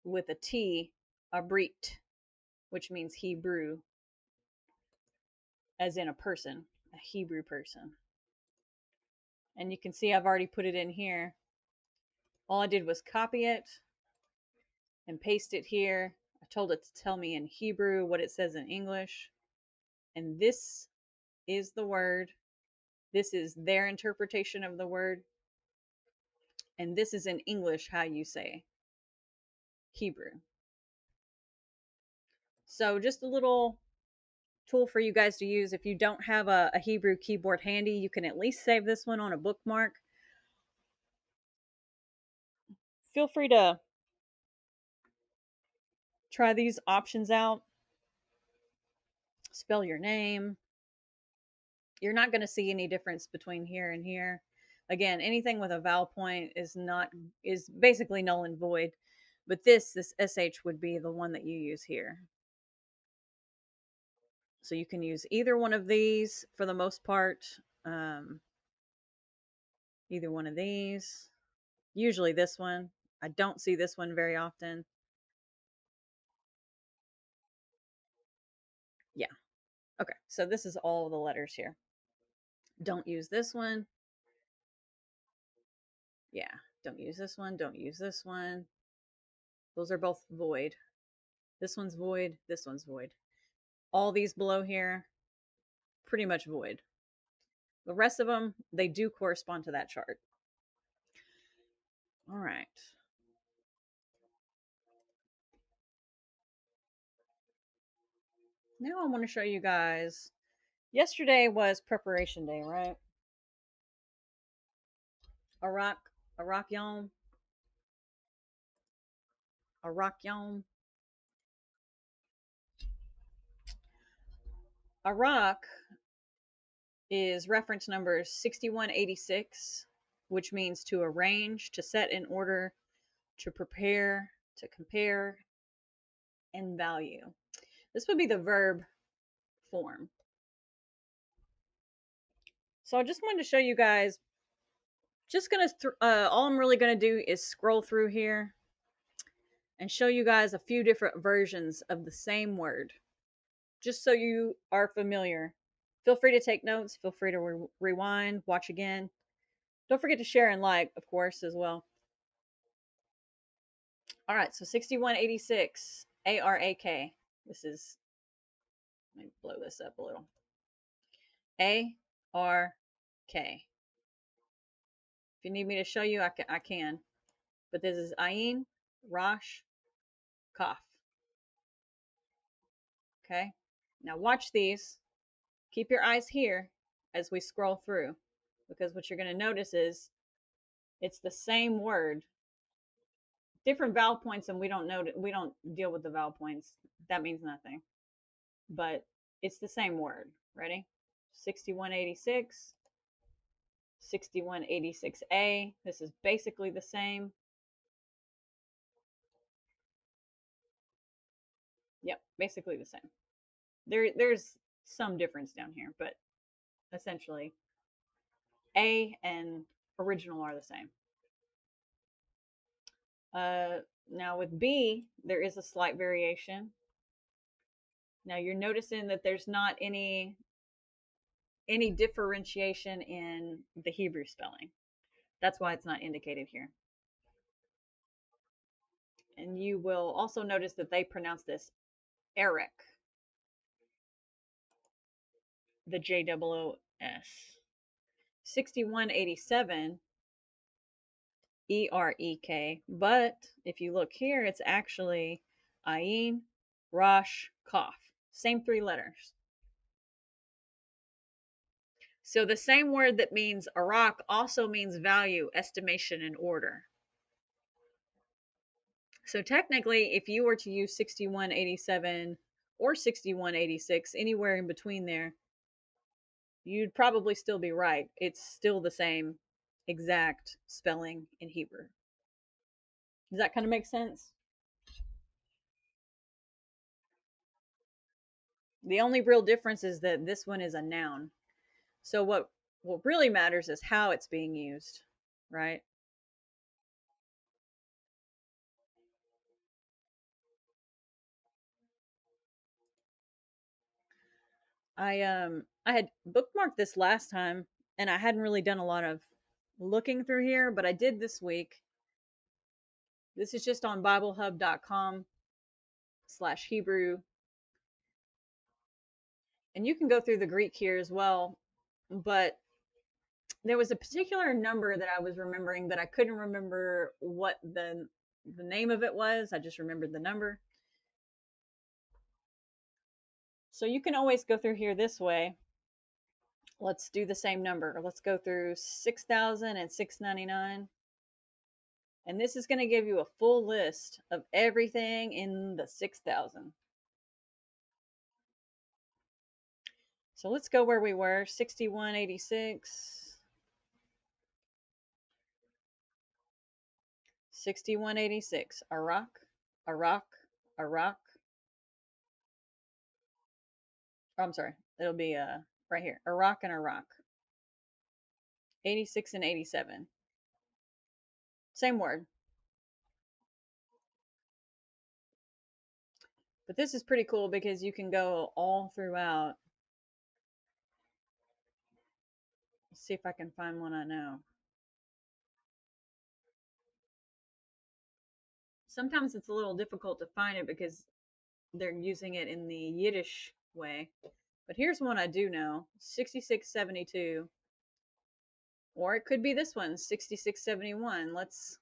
with a T, Abrit, which means Hebrew, as in a person, a Hebrew person. And you can see I've already put it in here. All I did was copy it and paste it here. I told it to tell me in Hebrew what it says in English. And this is the word. This is their interpretation of the word. And this is in English how you say Hebrew. So just a little tool for you guys to use. If you don't have a Hebrew keyboard handy, you can at least save this one on a bookmark. Feel free to try these options out. Spell your name. You're not going to see any difference between here and here. Again, anything with a vowel point is basically null and void. But this sh would be the one that you use here. So you can use either one of these for the most part. Um, either one of these. Usually this one. I don't see this one very often. Yeah. Okay. So this is all the letters here. Don't use this one. Yeah. Don't use this one. Don't use this one. Those are both void. This one's void. This one's void. All these below here, pretty much void. The rest of them, they do correspond to that chart. All right. Now I want to show you guys. Yesterday was preparation day, right? Arak Yom, Arak Yom. Arak is reference number 6186, which means to arrange, to set in order, to prepare, to compare, and value. This would be the verb form. So I just wanted to show you guys, just gonna, all I'm really gonna do is scroll through here and show you guys a few different versions of the same word, just so you are familiar. Feel free to take notes, feel free to rewind, watch again. Don't forget to share and like, of course, as well. All right, so 6186, ARAK. This is, let me blow this up a little. ARK. If you need me to show you, I can. But this is Ayin, Rosh, Kaf. Okay. Now watch these. Keep your eyes here as we scroll through, because what you're going to notice is it's the same word, different vowel points, and we don't deal with the vowel points. That means nothing. But it's the same word. Ready? 6186, 6186A. This is basically the same. Yep, basically the same. There's some difference down here, but essentially A and original are the same. Uh, Now with B, there is a slight variation. Now you're noticing that there's not any differentiation in the Hebrew spelling. That's why it's not indicated here. And you will also notice that they pronounce this Eric, the JOOS. 6187, EREK. But if you look here, it's actually Ayin, Rosh, Kaf. Same three letters. So the same word that means Arak also means value, estimation, and order. So technically, if you were to use 6187 or 6186, anywhere in between there, you'd probably still be right. It's still the same exact spelling in Hebrew. Does that kind of make sense? The only real difference is that this one is a noun. So what really matters is how it's being used, right? I had bookmarked this last time and I hadn't really done a lot of looking through here, but I did this week. This is just on biblehub.com/Hebrew. And you can go through the Greek here as well, but there was a particular number that I was remembering, but I couldn't remember what the name of it was. I just remembered the number. So you can always go through here this way. Let's do the same number. Let's go through 6,699. And this is going to give you a full list of everything in the 6,000. So let's go where we were, 6186. 6186. Arak, Arak, Arak. Oh, I'm sorry. It'll be right here. Iraq and Iraq. 86 and 87. Same word. But this is pretty cool because you can go all throughout. Let's see if I can find one I know. Sometimes it's a little difficult to find it because they're using it in the Yiddish way. But here's one I do know, 6672. Or it could be this one, 6671. Let's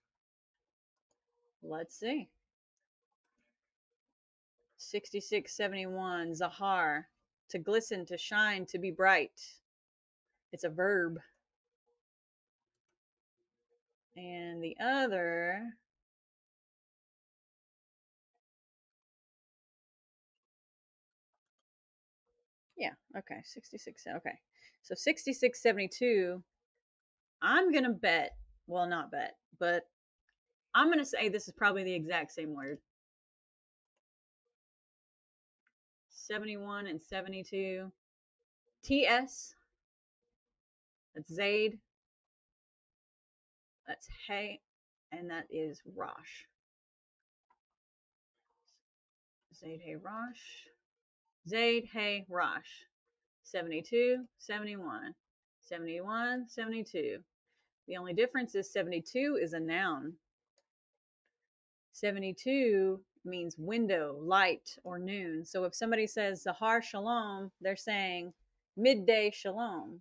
see. 6671, Zahar, to glisten, to shine, to be bright. It's a verb. And the other, yeah, okay, 66. Okay. So 6672, I'm going to bet, well, not bet, but I'm going to say this is probably the exact same word. 71 and 72. TS, that's Zaid, that's Hey, and that is Rosh. Zaid, Hey, Rosh. Zaid, Hey, Rosh. 72, 71. 71, 72. The only difference is 72 is a noun. 72 means window, light, or noon. So if somebody says Zahar Shalom, they're saying midday Shalom.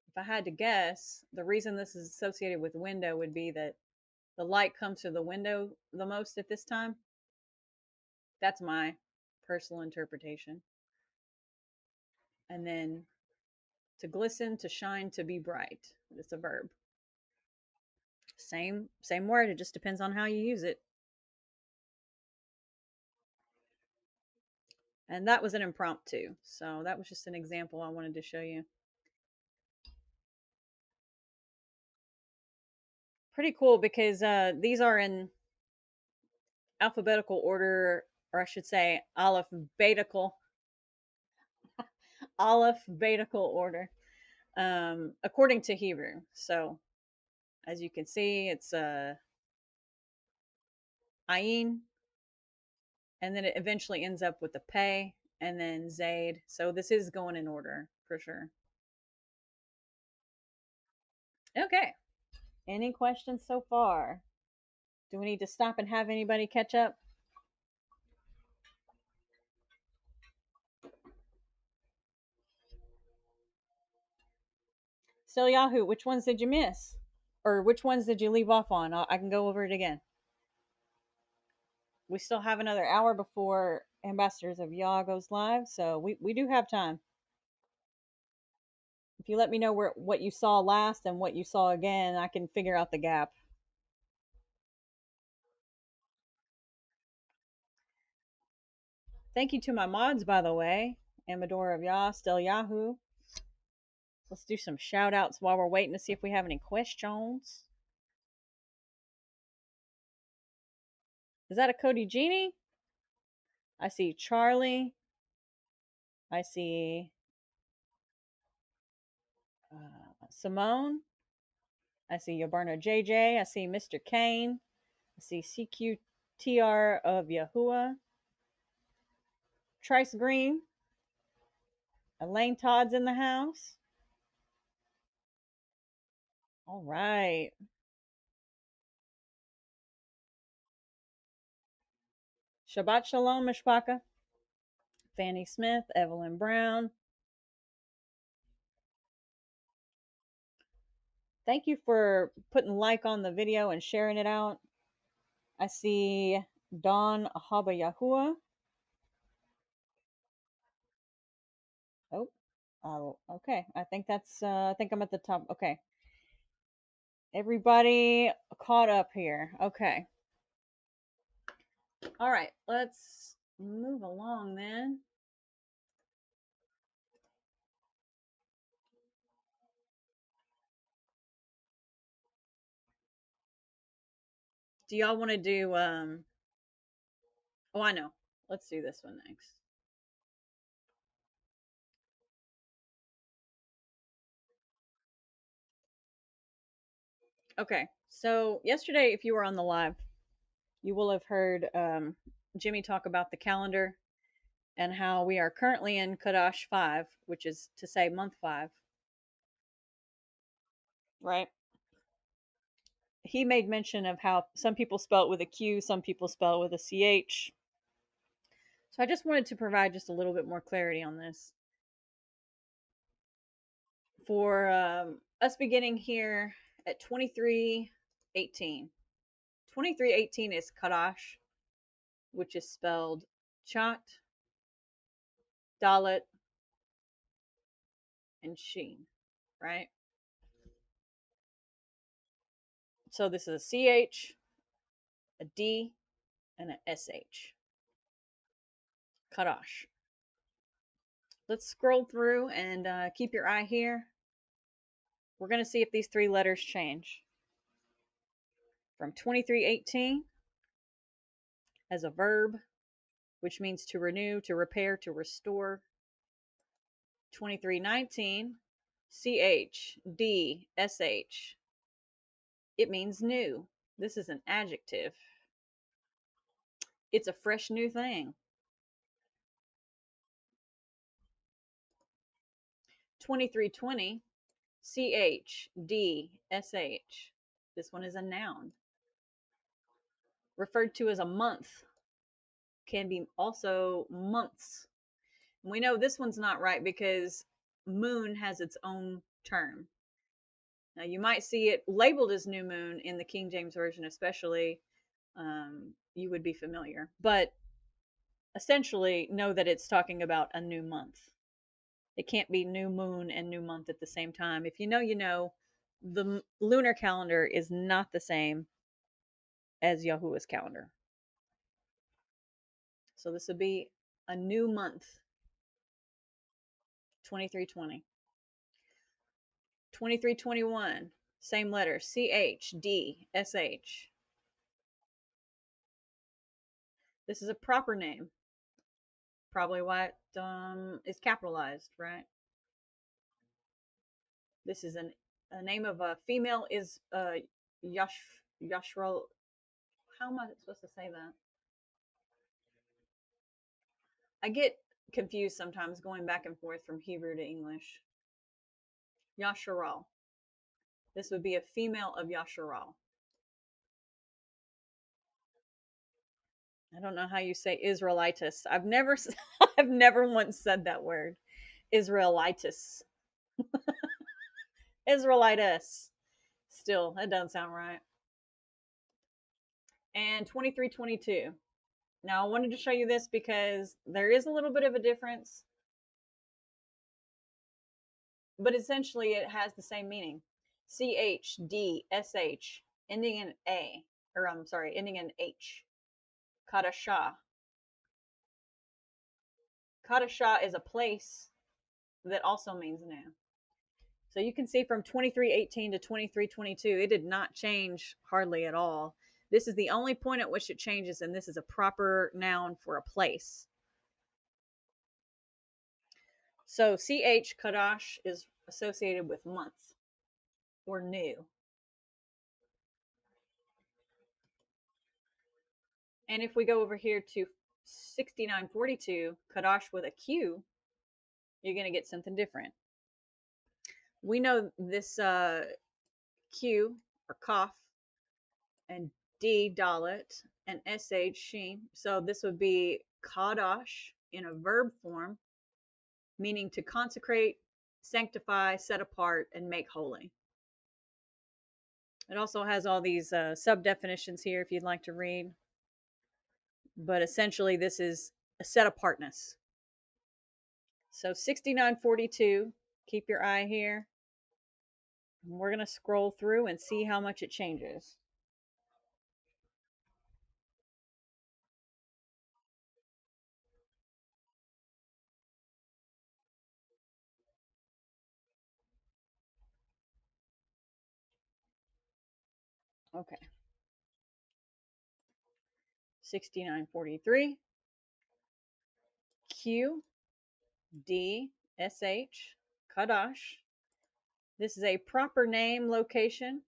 If I had to guess, the reason this is associated with window would be that the light comes through the window the most at this time. That's my personal interpretation. And then to glisten, to shine, to be bright. It's a verb. Same word. It just depends on how you use it. And that was an impromptu. So that was just an example I wanted to show you. Pretty cool because these are in alphabetical order, or I should say alphabetical order, according to Hebrew. So as you can see, it's Ayin, and then it eventually ends up with the Pei, and then Zaid. So this is going in order for sure. Okay. Any questions so far? Do we need to stop and have anybody catch up? Still Yahoo, which ones did you miss? Or which ones did you leave off on? I can go over it again. We still have another hour before Ambassadors of Yah goes live, so we do have time. If you let me know what you saw last and what you saw again, I can figure out the gap. Thank you to my mods, by the way. Amador of Yah, still Yahoo. Let's do some shout outs while we're waiting to see if we have any questions. Is that a Cody Genie? I see Charlie. I see Simone. I see Yabarno JJ. I see Mr. Kane. I see CQTR of Yahuah. Trice Green. Elaine Todd's in the house. All right. Shabbat Shalom, Mishpaka. Fanny Smith, Evelyn Brown. Thank you for putting like on the video and sharing it out. I see Dawn Haba Yahuah. Oh, okay. I think that's. I think I'm at the top. Okay. Everybody caught up here. Okay. All right. Let's move along then. Do y'all want to do? Oh, I know. Let's do this one next. Okay. So yesterday, if you were on the live, you will have heard Jimmy talk about the calendar and how we are currently in Kadash 5, which is to say month 5, right? He made mention of how some people spell it with a Q, some people spell it with a CH. So I just wanted to provide just a little bit more clarity on this. For us beginning here at 2318. 2318 is Kadash, which is spelled Chat, Dalet, and Sheen, right? So this is a CH, a D, and a SH. Kadash. Let's scroll through and keep your eye here. We're going to see if these 3 letters change. From 2318 as a verb, which means to renew, to repair, to restore. 2319, CH, D, SH. It means new. This is an adjective. It's a fresh new thing. 2320, CH, D, SH. This one is a noun. Referred to as a month. Can be also months. We know this one's not right because moon has its own term. Now, you might see it labeled as new moon in the King James Version, especially. You would be familiar. But essentially, know that it's talking about a new month. It can't be new moon and new month at the same time. If you know, you know, the lunar calendar is not the same as Yahuwah's calendar. So this would be a new month, 2320. 2321, same letter, CHDSH. This is a proper name. Probably why it is capitalized, right? This is a name of a female is Yashral. How am I supposed to say that? I get confused sometimes going back and forth from Hebrew to English. Yasharal. This would be a female of Yasharal. I don't know how you say Israelitis. I've never, I've never once said that word. Israelitis. Israelitis. Still, that doesn't sound right. And 2322. Now, I wanted to show you this because there is a little bit of a difference, but essentially it has the same meaning. CHDSH, ending in A, or I'm sorry, ending in H. Kadashah. Kadashah is a place that also means new. So you can see from 2318 to 2322, it did not change hardly at all. This is the only point at which it changes, and this is a proper noun for a place. So CH Kadash is associated with month or new. And if we go over here to 6942, Kadash with a Q, you're going to get something different. We know this Q or Kaf and D Dalit and SH Sheen. So this would be Kadash in a verb form, meaning to consecrate, sanctify, set apart, and make holy. It also has all these sub definitions here if you'd like to read. But essentially, this is a set apartness. So 6942, keep your eye here. We're going to scroll through and see how much it changes. Okay. 6943, Q, D, SH, Kadash. This is a proper name location.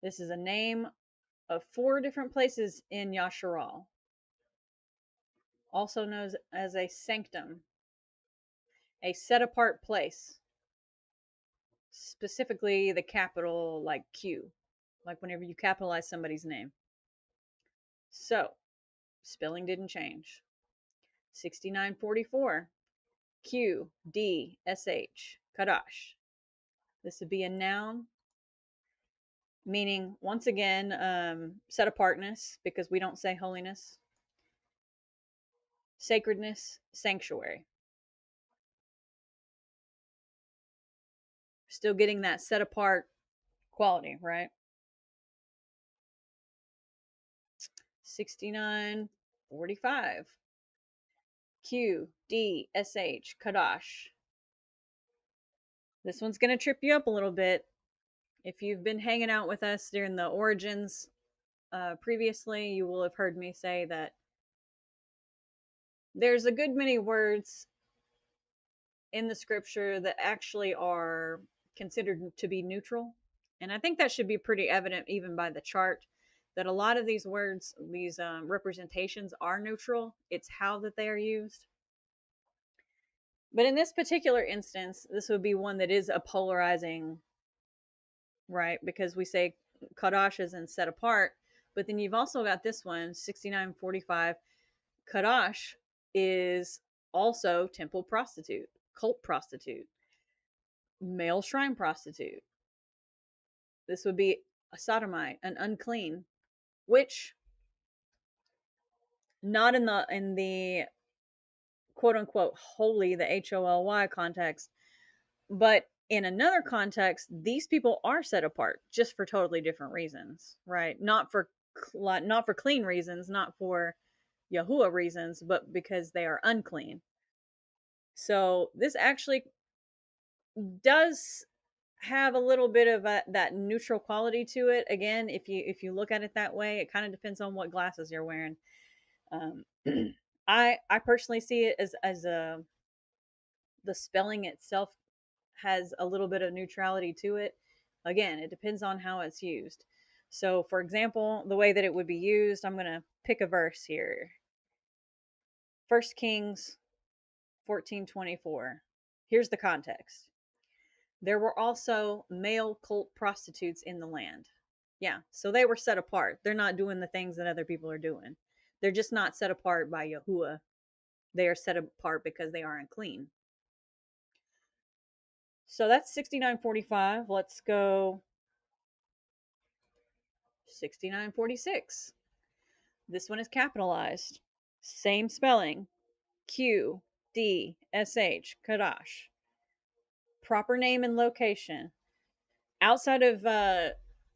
This is a name of 4 different places in Yasharal, also known as a sanctum, a set apart place, specifically the capital like Q, like whenever you capitalize somebody's name. So, spelling didn't change. 6944, Q, D, SH, Kadash. This would be a noun, meaning, once again, set apartness, because we don't say holiness, sacredness, sanctuary. Still getting that set apart quality, right? 6945, Q, D, SH, Kadash. This one's going to trip you up a little bit. If you've been hanging out with us during the origins previously, you will have heard me say that there's a good many words in the scripture that actually are considered to be neutral. And I think that should be pretty evident even by the chart that a lot of these words, these representations are neutral. It's how that they are used. But in this particular instance, this would be one that is a polarizing, right? Because we say Kadash is and set apart, but then you've also got this one, 6945. Kadash is also temple prostitute, cult prostitute. Male shrine prostitute. This would be a sodomite, an unclean, which not in the quote unquote holy, the HOLY context, but in another context, these people are set apart just for totally different reasons, right? Not for clean reasons, not for Yahuwah reasons, but because they are unclean. So this actually does have a little bit of that neutral quality to it. Again, if you look at it that way, it kind of depends on what glasses you're wearing. Um, I personally see it as a the spelling itself has a little bit of neutrality to it. Again, it depends on how it's used. So, for example, the way that it would be used, I'm going to pick a verse here. 1 Kings 14:24. Here's the context. There were also male cult prostitutes in the land. Yeah, so they were set apart. They're not doing the things that other people are doing. They're just not set apart by Yahuwah. They are set apart because they are unclean. So that's 6945. Let's go 6946. This one is capitalized. Same spelling. QDSH. Kadash. Proper name and location. Outside of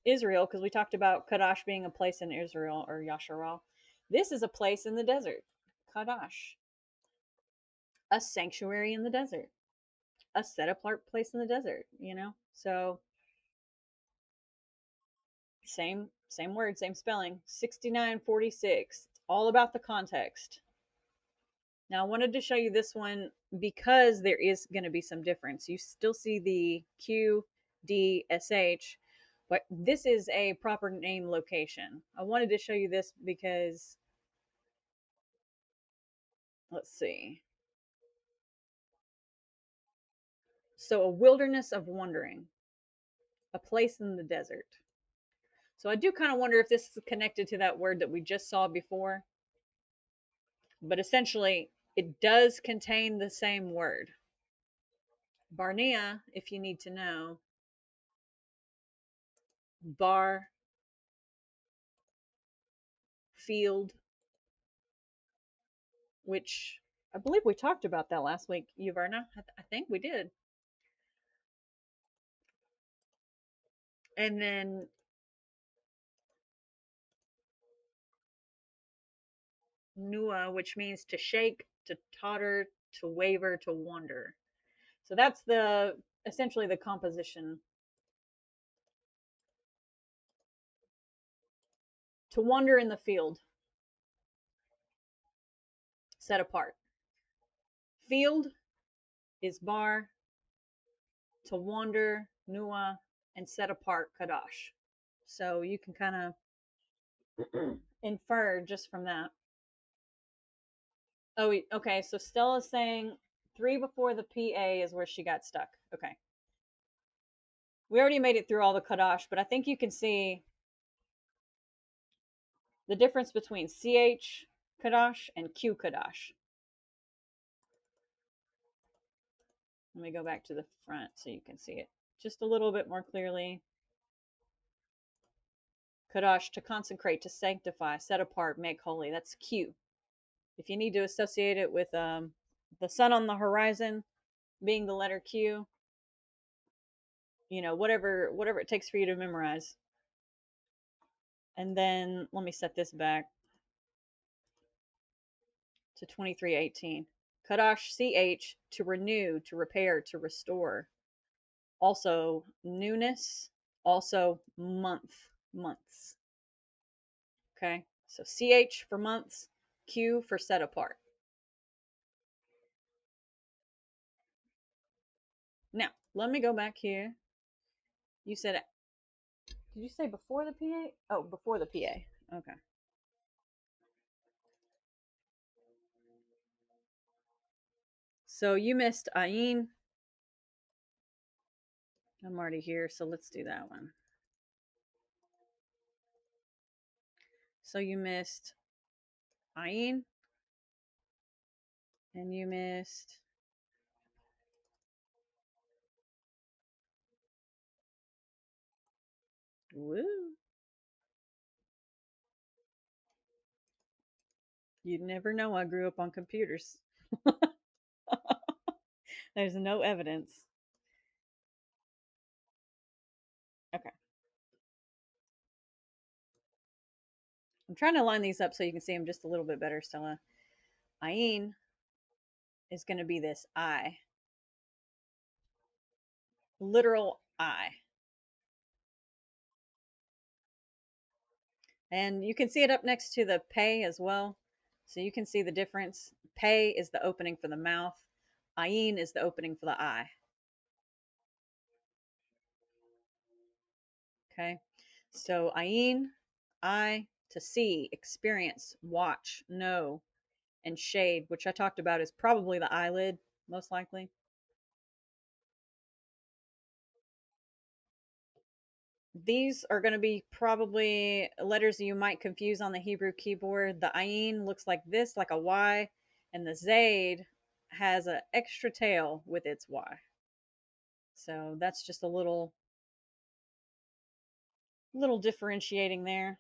Israel, because we talked about Kadash being a place in Israel or Yasharal, this is a place in the desert. Kadash. A sanctuary in the desert. A set apart place in the desert, you know? So same word, same spelling. 6946. It's all about the context. Now I wanted to show you this one because there is going to be some difference. You still see the QDSH, but this is a proper name location. I wanted to show you this because let's see. So a wilderness of wandering, a place in the desert. So I do kind of wonder if this is connected to that word that we just saw before, but essentially it does contain the same word. Barnea, if you need to know, bar, field, which I believe we talked about that last week, Yavarna. I think we did. And then Nua, which means to shake, to totter, to waver, to wander. So that's the essentially the composition. To wander in the field, set apart. Field is bar, to wander, Nua, and set apart, Kadash. So you can kind of infer just from that. Oh, okay. So Stella's saying 3 before the PA is where she got stuck. Okay. We already made it through all the Kadash, but I think you can see the difference between CH Kadash and Q Kadash. Let me go back to the front so you can see it just a little bit more clearly. Kadash, to consecrate, to sanctify, set apart, make holy. That's Q. If you need to associate it with the sun on the horizon being the letter Q, you know, whatever it takes for you to memorize. And then let me set this back to 2318. Kadash, CH, to renew, to repair, to restore. Also newness, also months. Okay, so CH for months, Q for set apart. Now, let me go back here. You said, did you say before the PA? Oh, before the PA. Okay. So you missed Ayin. I'm already here, so let's do that one. So you missed Ayin, and you missed Woo. You'd never know I grew up on computers. There's no evidence. Okay. I'm trying to line these up so you can see them just a little bit better, Stella. Ayin is going to be this eye, literal eye. And you can see it up next to the pay as well. So you can see the difference. Pay is the opening for the mouth. Ayin is the opening for the eye. Okay. So ayin, eye, to see, experience, watch, know, and shade, which I talked about is probably the eyelid, most likely. These are going to be probably letters you might confuse on the Hebrew keyboard. The ayin looks like this, like a Y, and the zayd has an extra tail with its Y. So that's just a little differentiating there.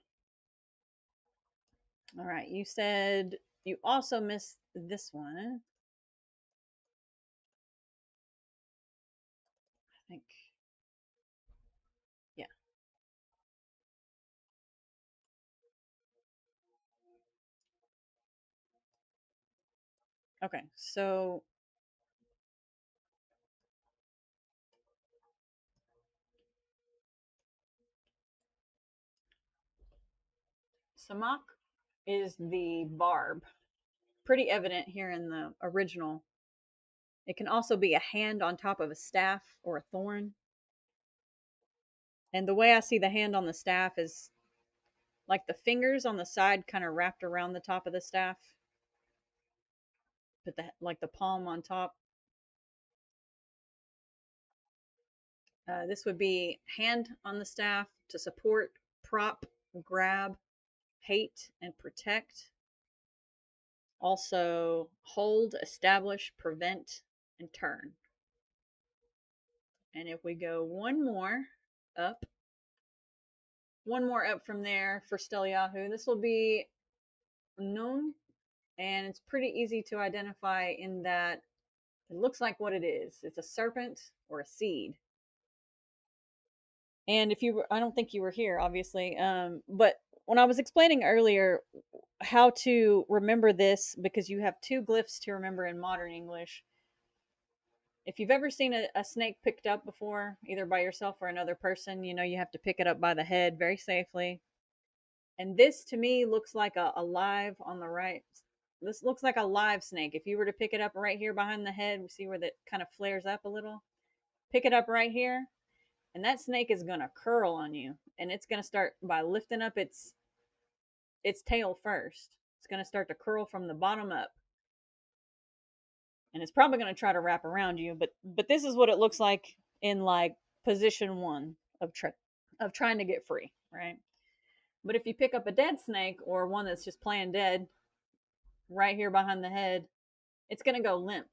All right, you said you also missed this one. I think, yeah. Okay, so samak is the barb. Pretty evident here in the original. It can also be a hand on top of a staff or a thorn. And the way I see the hand on the staff is like the fingers on the side kind of wrapped around the top of the staff, but like the palm on top. This would be hand on the staff to support, prop, grab, hate, and protect. Also, hold, establish, prevent, and turn. And if we go one more up from there for Steliahu, this will be known, and it's pretty easy to identify in that it looks like what it is. It's a serpent or a seed. And if you were, I don't think you were here, obviously, but when I was explaining earlier how to remember this, because you have two glyphs to remember in modern English. If you've ever seen a snake picked up before, either by yourself or another person, you know you have to pick it up by the head very safely. And this to me looks like a live on the right. This looks like a live snake. If you were to pick it up right here behind the head, we see where that kind of flares up a little. Pick it up right here, and that snake is going to curl on you. And it's going to start by lifting up its tail first. It's going to start to curl from the bottom up. And it's probably going to try to wrap around you, but this is what it looks like in like position 1 of trying to get free, right? But if you pick up a dead snake or one that's just playing dead right here behind the head, it's going to go limp.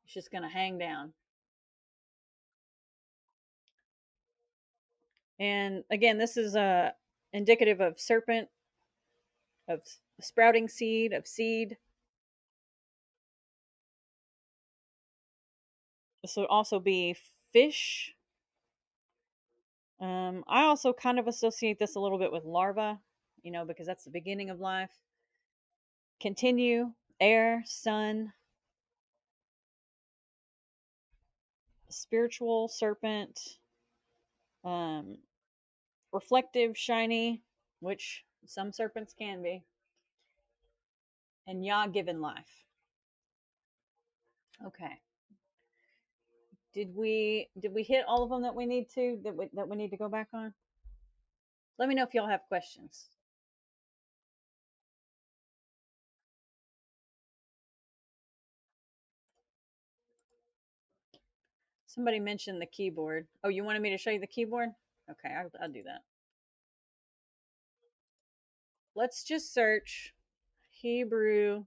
It's just going to hang down. And again, this is indicative of serpent, of sprouting seed, of seed. This would also be fish. I also kind of associate this a little bit with larva, because that's the beginning of life. Continue, air, sun, spiritual serpent, um, reflective, shiny, which some serpents can be, and Yah given life. Okay. Did we hit all of them that we need to that we need to go back on? Let me know if y'all have questions. Somebody mentioned the keyboard. Oh, you wanted me to show you the keyboard? Okay, I'll do that. Let's just search Hebrew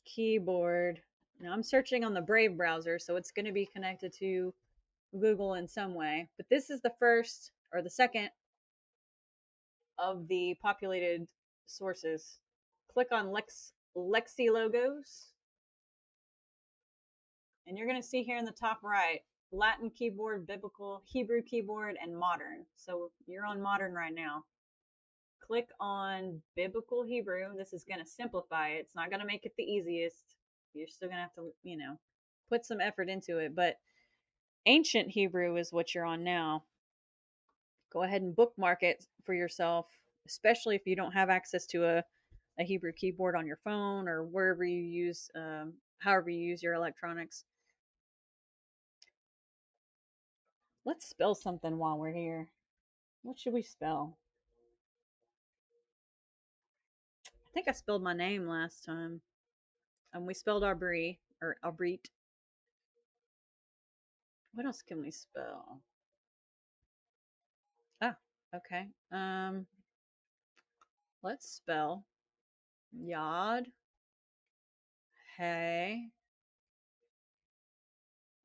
keyboard. Now I'm searching on the Brave browser, so it's going to be connected to Google in some way. But this is the first or the second of the populated sources. Click on Lexi logos, and you're going to see here in the top right Latin keyboard, biblical, Hebrew keyboard, and modern. So you're on modern right now. Click on biblical Hebrew. This is going to simplify it. It's not going to make it the easiest. You're still going to have to, put some effort into it. But ancient Hebrew is what you're on now. Go ahead and bookmark it for yourself, especially if you don't have access to a Hebrew keyboard on your phone or wherever you use, however you use your electronics. Let's spell something while we're here. What should we spell? I think I spelled my name last time. We spelled Abry or Abrit. What else can we spell? Ah, okay. Let's spell Yod. Hey.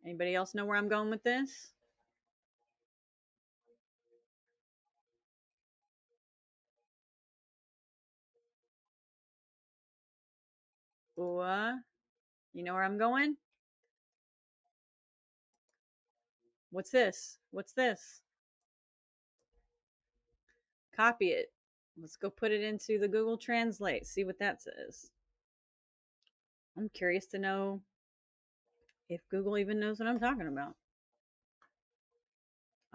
Anybody else know where I'm going with this? Uah. You know where I'm going? What's this? What's this? Copy it. Let's go put it into the Google Translate. See what that says. I'm curious to know if Google even knows what I'm talking about.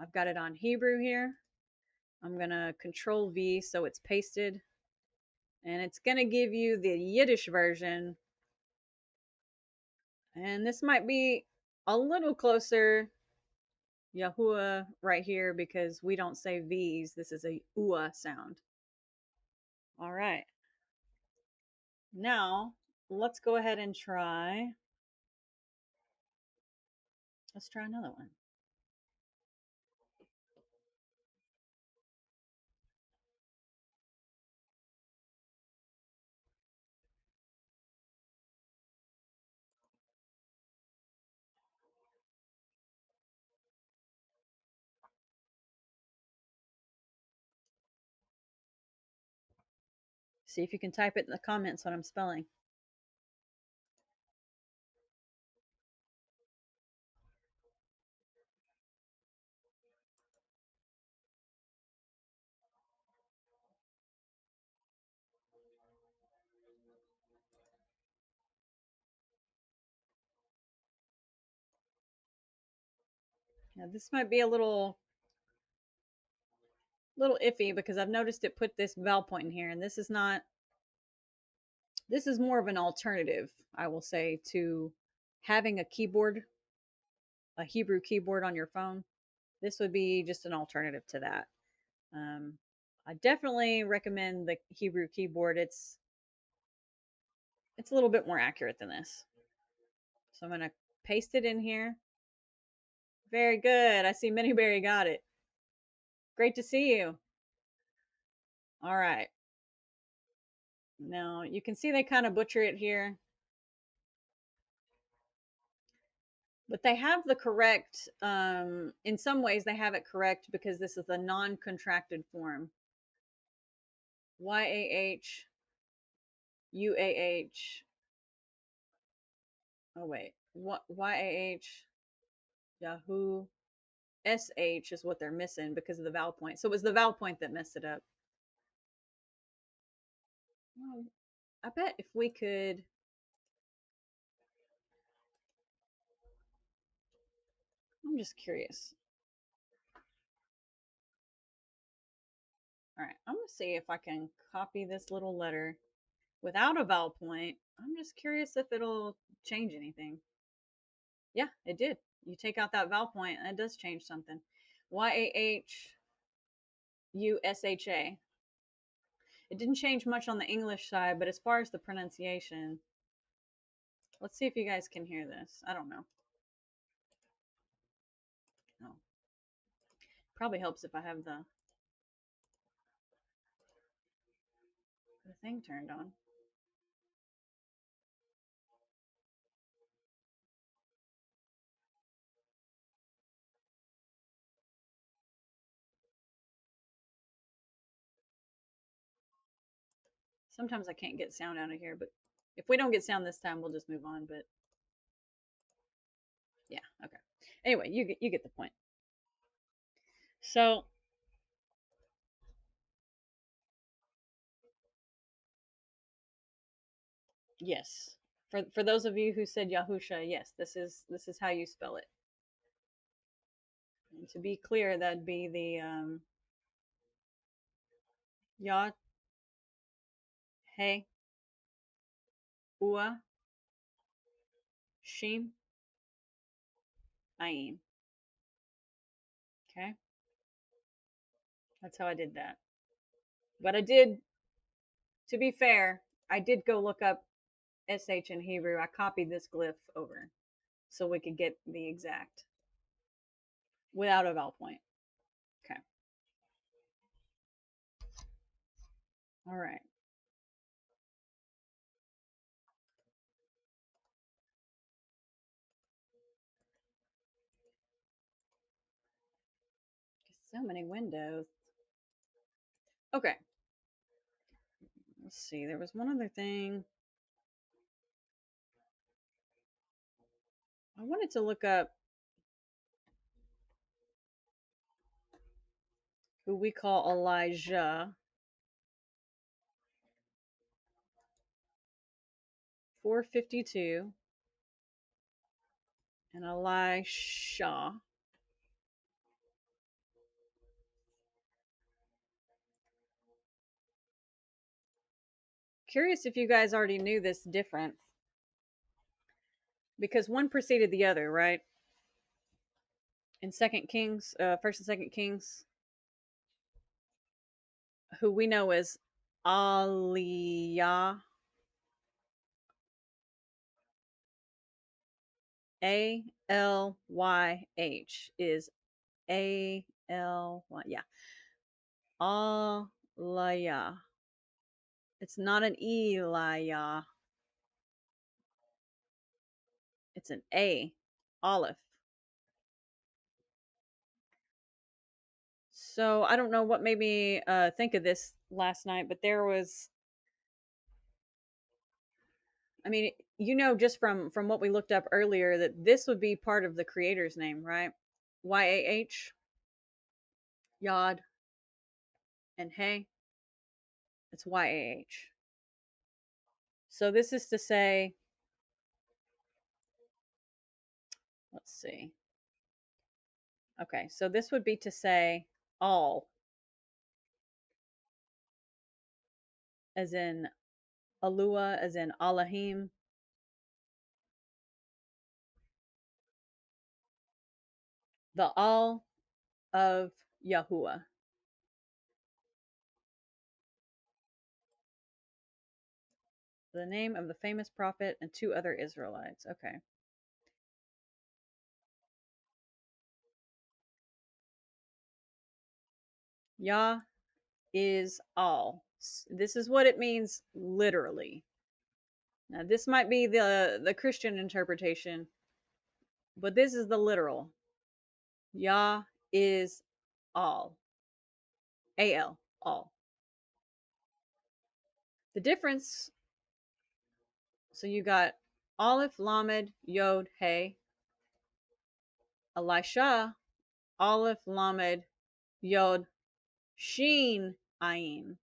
I've got it on Hebrew here. I'm going to Control V so it's pasted. And it's going to give you the Yiddish version. And this might be a little closer Yahuah right here because we don't say V's. This is a UA sound. All right. Now, let's go ahead and try. Let's try another one. See if you can type it in the comments what I'm spelling. Now this might be a little iffy because I've noticed it put this vowel point in here, and this is not. This is more of an alternative, I will say, to having a keyboard, a Hebrew keyboard on your phone. This would be just an alternative to that. I definitely recommend the Hebrew keyboard. It's a little bit more accurate than this. So I'm going to paste it in here. Very good. I see Manyberry got it. Great to see you. All right. Now you can see they kind of butcher it here. But they have the correct, in some ways, they have it correct because this is a non contracted form. YAH, UAH. Oh, wait. YAH, Yahoo, SH is what they're missing because of the vowel point. So it was the vowel point that messed it up. Well, I bet if we could. I'm just curious. All right, I'm going to see if I can copy this little letter without a vowel point. I'm just curious if it'll change anything. Yeah, it did. You take out that vowel point and it does change something. YAHUSHA. It didn't change much on the English side, but as far as the pronunciation, let's see if you guys can hear this. I don't know. No. Probably helps if I have the thing turned on. Sometimes I can't get sound out of here, but if we don't get sound this time, we'll just move on. But yeah, okay. Anyway, you get the point. So yes, for those of you who said Yahusha, yes, this is how you spell it. And to be clear, that'd be the Yah Hey Ua Shim Ayin. Okay, that's how I did that. But I did, to be fair, I did go look up SH in Hebrew. I copied this glyph over so we could get the exact without a vowel point. Okay. All right. So many windows. Okay. Let's see. There was one other thing. I wanted to look up who we call Elijah. 452 and Elisha. Curious if you guys already knew this difference because one preceded the other, right? In Second Kings, First and Second Kings, who we know as Aliyah, Alyh is Aly, yeah, Alayah. It's not an Elijah. It's an A, Aleph. So I don't know what made me think of this last night, but there was, I mean, just from what we looked up earlier, that this would be part of the creator's name, right? YAH, Yod, and Hey. It's YAH. So this is to say, let's see. Okay, so this would be to say all, as in Alua, as in Alahym, the all of Yahuwah, the name of the famous prophet and two other Israelites. Okay. Yah is all. This is what it means literally. Now, this might be the Christian interpretation, but this is the literal. Yah is all. Al, all. The difference, so you got Aleph, Lamed, Yod, Hey, Elisha, Aleph, Lamed, Yod, Shin, Ayin.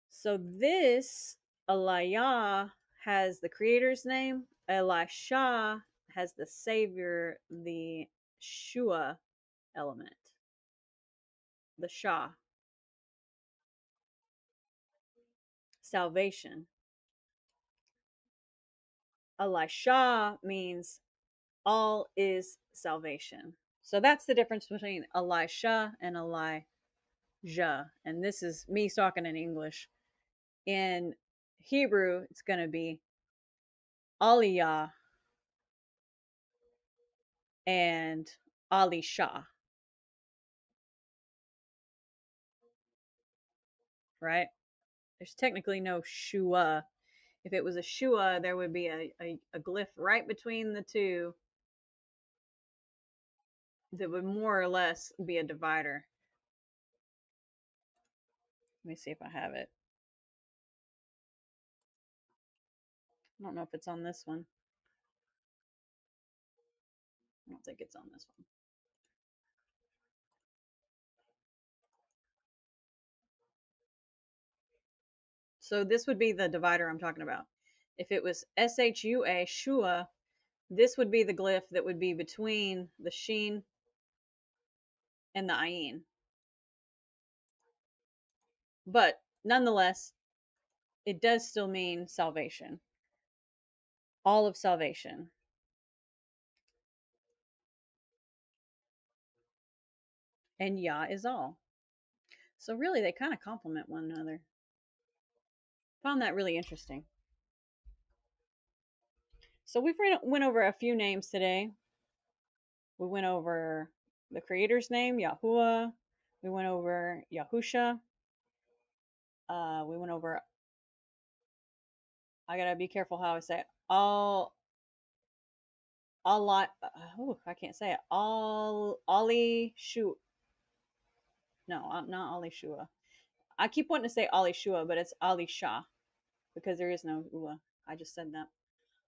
So this Aliyah has the creator's name. Elisha has the savior, the Shua element, the Shah, salvation. Elisha means all is salvation. So that's the difference between Elisha and Elijah. And this is me talking in English. In Hebrew, it's going to be Aliyah and Elisha, right? There's technically no Shua. If it was a Shua, there would be a glyph right between the two that would more or less be a divider. Let me see if I have it. I don't know if it's on this one. I don't think it's on this one. So this would be the divider I'm talking about. If it was SHUA, Shua, this would be the glyph that would be between the Sheen and the Ayin. But nonetheless, it does still mean salvation, all of salvation. And Yah is all. So really, they kind of complement one another. Found that really interesting. So we went over a few names today. We went over the creator's name, Yahuwah. We went over Yahusha. We went over, I gotta be careful how I say it. I can't say it. Ali Shu. No, not Ali Shua. I keep wanting to say Ali Shua, but it's Ali Shah because there is no Ua. I just said that.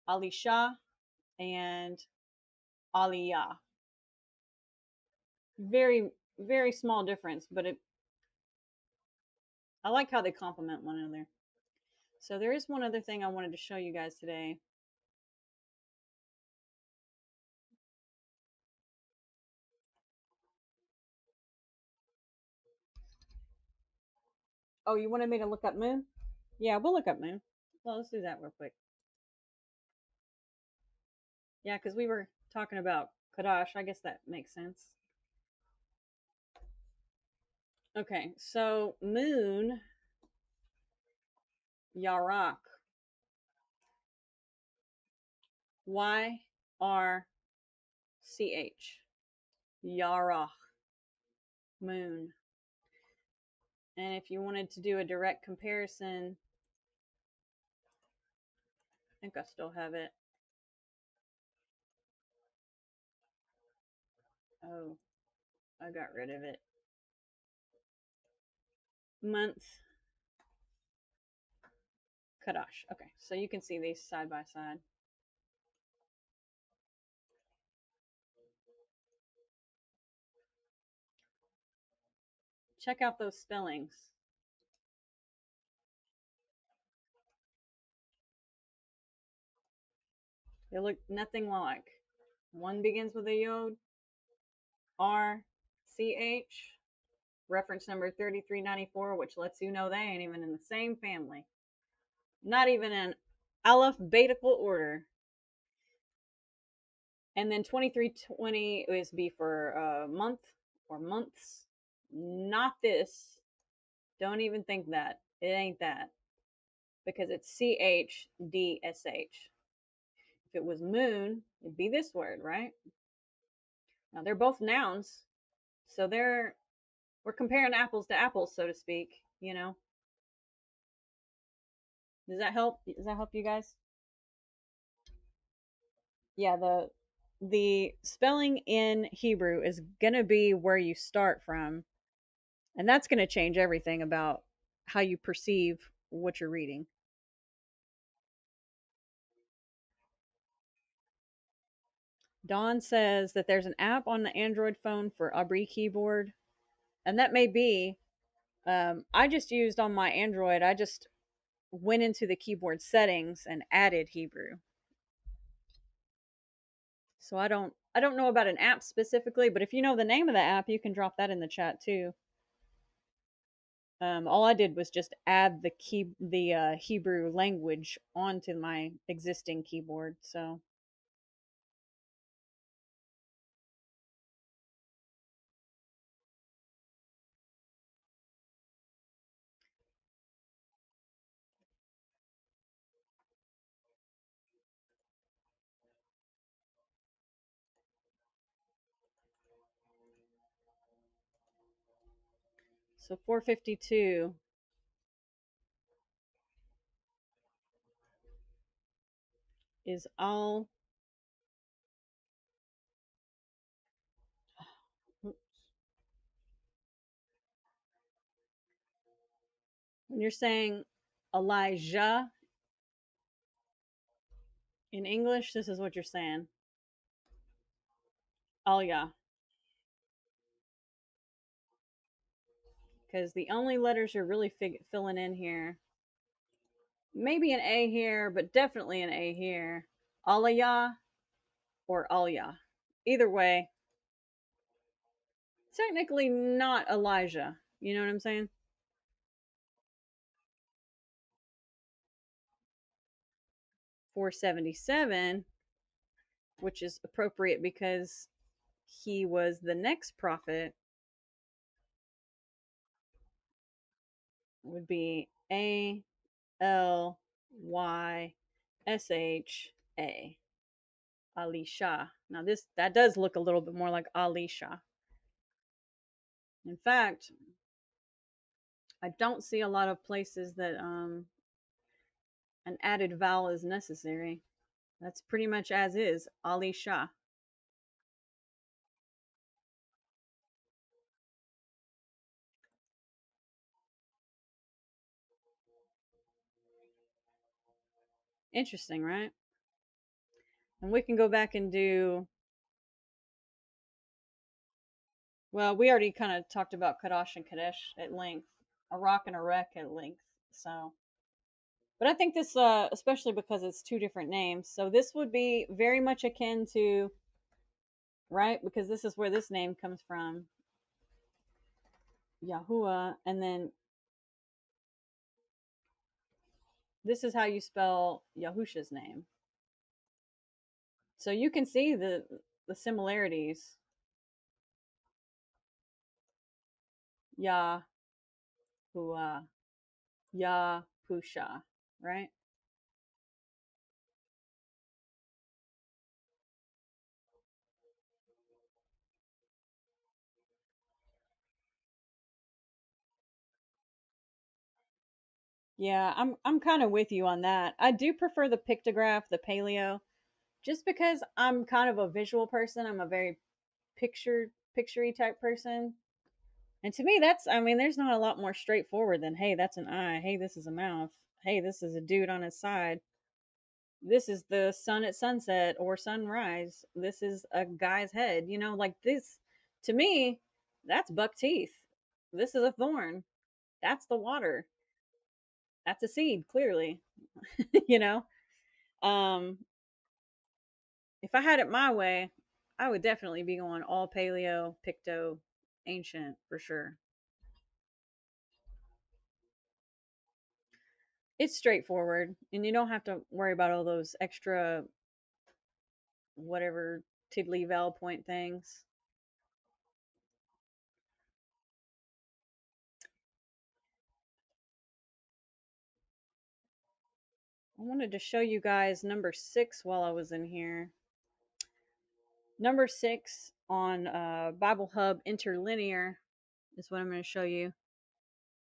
Ali Shah and Ali Yah. Very, very small difference, but I like how they complement one another. So there is one other thing I wanted to show you guys today. Oh, you wanted me to look up moon? Yeah, we'll look up moon. Well, let's do that real quick. Yeah, because we were talking about Kadash. I guess that makes sense. Okay, so moon, Yarak, YRCH, Yarach, moon. And if you wanted to do a direct comparison, I think I still have it. Oh, I got rid of it. Month, Kadash. Okay, so you can see these side by side. Check out those spellings. They look nothing like. One begins with a yod, RCH, reference number 3394, which lets you know they ain't even in the same family. Not even in alphabetical order. And then 2320 is B for month or months. Not this. Don't even think that. It ain't that. Because it's CHDSH. If it was moon, it'd be this word, right? Now they're both nouns. So we're comparing apples to apples, so to speak, you know. Does that help? Does that help you guys? Yeah, the spelling in Hebrew is gonna be where you start from, and that's gonna change everything about how you perceive what you're reading. Dawn says that there's an app on the Android phone for Abry keyboard, and that may be. I just used on my Android. I just went into the keyboard settings and added Hebrew. So I don't know about an app specifically, but if you know the name of the app, you can drop that in the chat too. All I did was just add the Hebrew language onto my existing keyboard. So 452 is all. When you're saying Elijah, In English, this is what you're saying. Aliyah. Because the only letters you're really filling in here, maybe an A here, but definitely an A here. Aliyah or Aliyah. Either way, technically not Elijah. You know what I'm saying? 477, which is appropriate because he was the next prophet, would be Alysha. Alisha. Now this that does look a little bit more like Alisha. In fact, I don't see a lot of places that an added vowel is necessary. That's pretty much as is, Alisha. Interesting, right? And we can go back and do, well, we already kind of talked about Kadash and Kadesh at length, a rock and a wreck at length. So, but I think this, especially because it's two different names, so this would be very much akin to, right? Because this is where this name comes from, Yahuwah, and then this is how you spell Yahusha's name. So you can see the similarities. Yahuwah, Yahusha, right? Yeah, I'm kind of with you on that. I do prefer the pictograph, the paleo, just because I'm kind of a visual person. I'm a very picturey type person. And to me that's, I mean, there's not a lot more straightforward than, hey, that's an eye, hey, this is a mouth, hey, this is a dude on his side. This is the sun at sunset or sunrise. This is a guy's head. You know, like this, to me, that's buck teeth. This is a thorn. That's the water. That's a seed, clearly. you know? Um, if I had it my way, I would definitely be going all paleo, picto, ancient for sure. It's straightforward, and you don't have to worry about all those extra whatever tiddly vowel point things. I wanted to show you guys number 6 while I was in here. Number 6 on Bible Hub Interlinear is what I'm going to show you.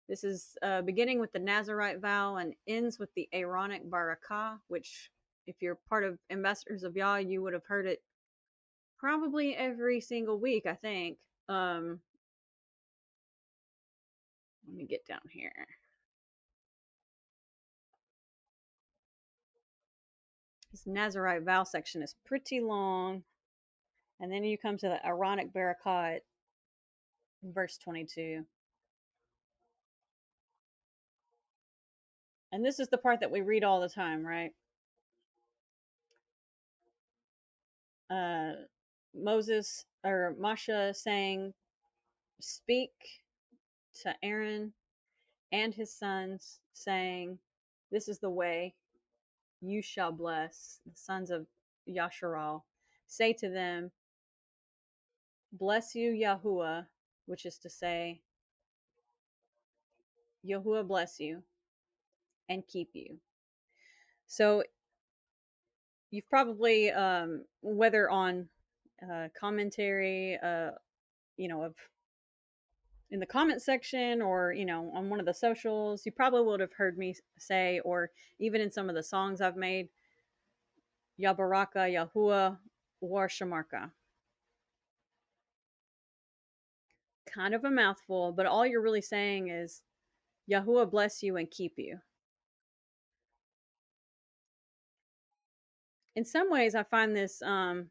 This is beginning with the Nazarite vow and ends with the Aaronic Barakah, which, if you're part of Ambassadors of Yah, you would have heard it probably every single week, I think. Let me get down here. This Nazarite vow section is pretty long. And then you come to the Aaronic Barakah at verse 22. And this is the part that we read all the time, right? Uh, Moses or Masha saying, "Speak to Aaron and his sons, saying, This is the way you shall bless the sons of Yasharal. Say to them, Bless you, Yahuwah," which is to say, Yahuwah bless you and keep you. So you've probably, whether on commentary, of in the comment section or on one of the socials, you probably would have heard me say, or even in some of the songs I've made, YABARAKKA YAHUAH UYSHAMARKA. Kind of a mouthful, but all you're really saying is Yahuwah bless you and keep you. In some ways, I find this, I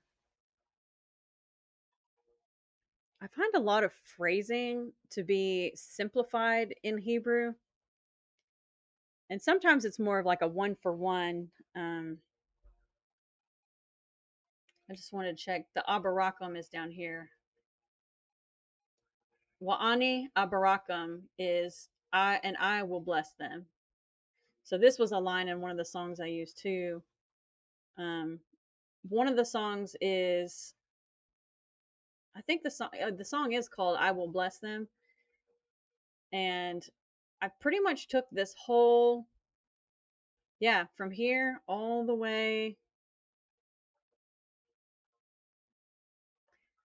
find a lot of phrasing to be simplified in Hebrew. And sometimes it's more of like a one for one. I just wanted to check. The Abarakkam is down here. Wa'ani Abarakkam is I, and I will bless them. So this was a line in one of the songs I used too. Um, one of the songs is, I think the song is called "I Will Bless Them," and I pretty much took this whole, yeah, from here all the way.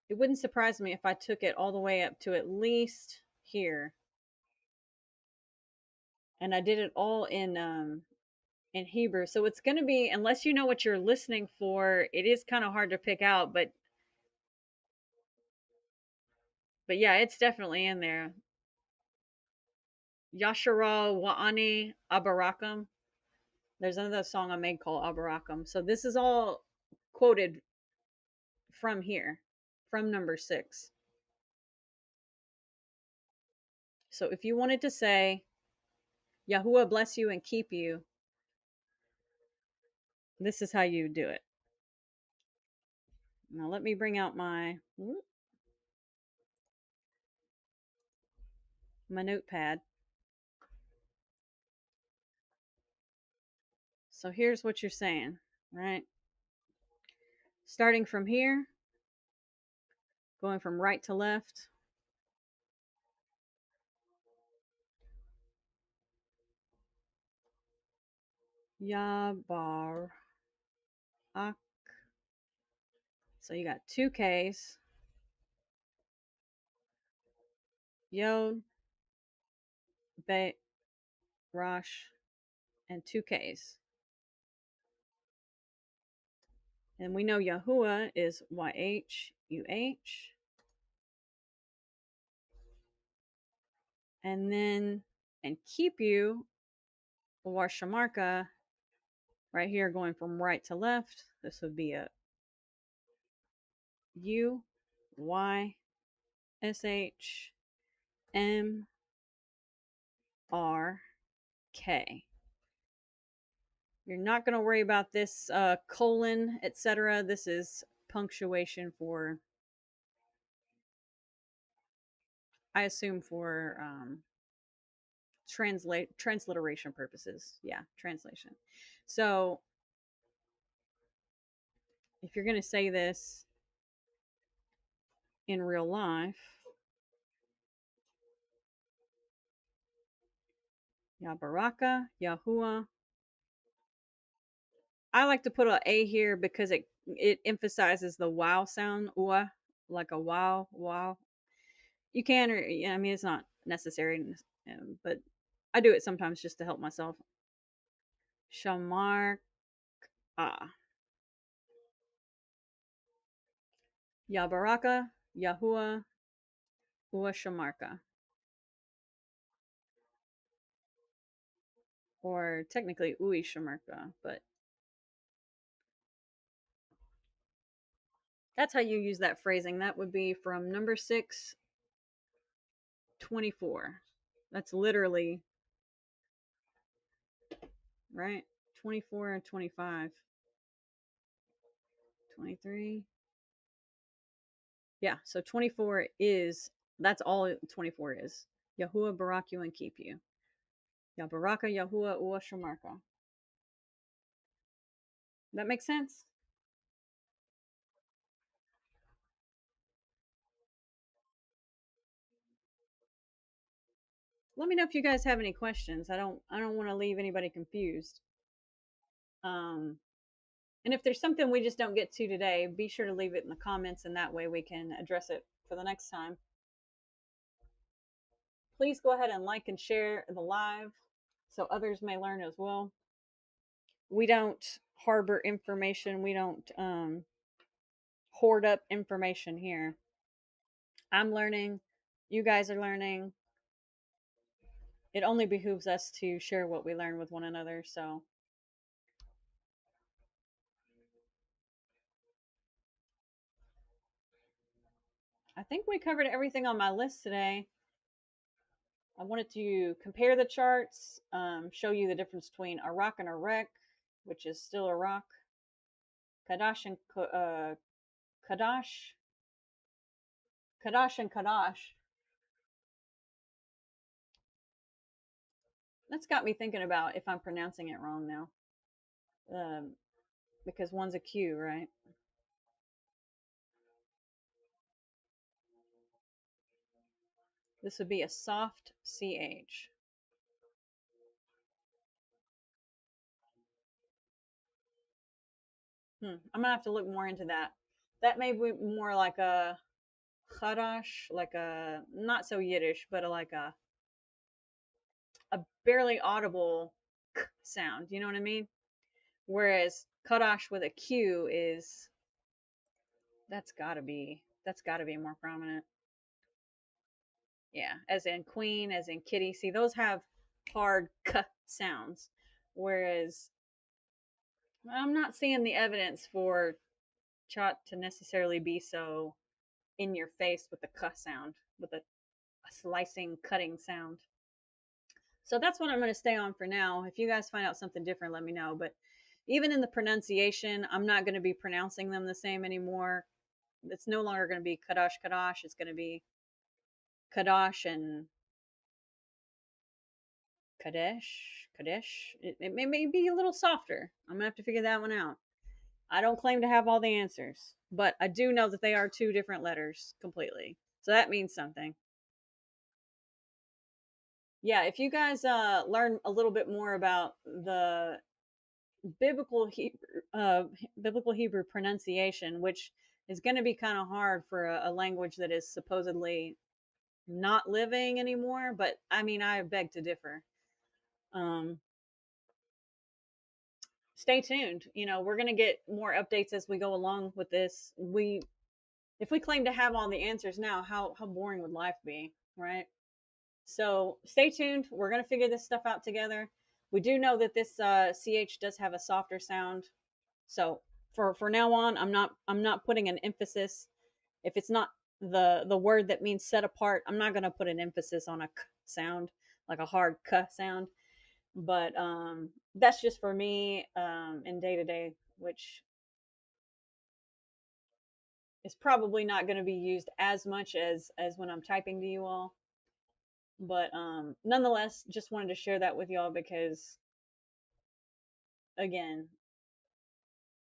It wouldn't surprise me if I took it all the way up to at least here, and I did it all in Hebrew. So it's going to be, unless you know what you're listening for, it is kind of hard to pick out. But yeah, it's definitely in there. Yashara Wa'ani Abarakam. There's another song I made called Abarakam. So this is all quoted from here, from number 6. So if you wanted to say, Yahuwah bless you and keep you, this is how you do it. Now let me bring out my notepad. So here's what you're saying, right? Starting from here, going from right to left. Yabar. So you got 2 Ks, Yod, Bet, Rosh, and 2 Ks. And we know Yahuwah is YHUH. And then, and keep you, YAHUAH right here going from right to left. This would be a YSHMRK. You're not going to worry about this colon, etc. This is punctuation for, I assume, for transliteration purposes. Yeah, translation. So if you're going to say this in real life, Yabarakka Yahuah. I like to put an A here because it emphasizes the wow sound, like a wow. You can, or yeah, I mean, it's not necessary, but I do it sometimes just to help myself. Shamarka Yabaraka Yahuah Uyshamaarka, or technically Uyshamaarka, but that's how you use that phrasing. That would be from number 6:24. That's literally right. 24 and 25. 23. Yeah, so 24 is, that's all 24 is. Yahuwah barak you and keep you. Yabaraka Yahuwah Uyshamaarka. That makes sense? Let me know if you guys have any questions. I don't want to leave anybody confused. Um and if there's something we just don't get to today, be sure to leave it in the comments, and that way we can address it for the next time. Please go ahead and like and share the live so others may learn as well. We don't harbor information. We don't hoard up information here. I'm learning. You guys are learning. It only behooves us to share what we learn with one another. So I think we covered everything on my list today. I wanted to compare the charts, show you the difference between Iraq and Iraq, which is still Iraq, Kadash and Kadash, Kadash and Kadash. That's got me thinking about if I'm pronouncing it wrong now, because one's a Q, right? This would be a soft CH. I'm gonna have to look more into that. That may be more like a Kadash, like a not so Yiddish, but a barely audible k sound. You know what I mean? Whereas Kadash with a Q is that's gotta be more prominent. Yeah, as in queen, as in kitty. See, those have hard k sounds, whereas I'm not seeing the evidence for Chat to necessarily be so in your face with the k sound, with a slicing, cutting sound. So that's what I'm going to stay on for now. If you guys find out something different, let me know. But even in the pronunciation, I'm not going to be pronouncing them the same anymore. It's no longer going to be Kadash Kadash. It's going to be Kadash and Kadesh. Kadesh. It may be a little softer. I'm going to have to figure that one out. I don't claim to have all the answers, but I do know that they are two different letters completely. So that means something. Yeah, if you guys learn a little bit more about the biblical Hebrew, biblical Hebrew pronunciation, which is going to be kind of hard for a language that is supposedly not living anymore. But I mean, I beg to differ. Um, Stay tuned. You know, we're going to get more updates as we go along with this. If we claim to have all the answers now, how boring would life be, right? So stay tuned. We're going to figure this stuff out together. We do know that this ch does have a softer sound. So for now on, I'm not putting an emphasis. If it's not the word that means set apart, I'm not going to put an emphasis on a k sound, like a hard k sound. But that's just for me in day to day, which is probably not going to be used as much as when I'm typing to you all. But nonetheless, just wanted to share that with y'all because again,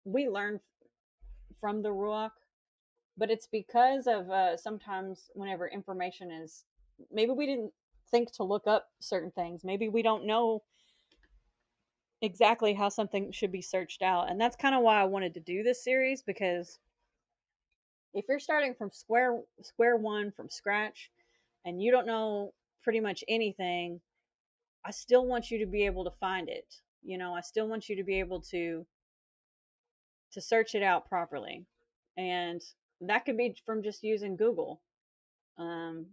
we learn from the ruach, but it's because of sometimes whenever information is, maybe we didn't think to look up certain things, maybe we don't know exactly how something should be searched out, and that's kind of why I wanted to do this series, because if you're starting from square one from scratch and you don't know pretty much anything, I still want you to be able to find it. You know, I still want you to be able to search it out properly. And that could be from just using Google. Um,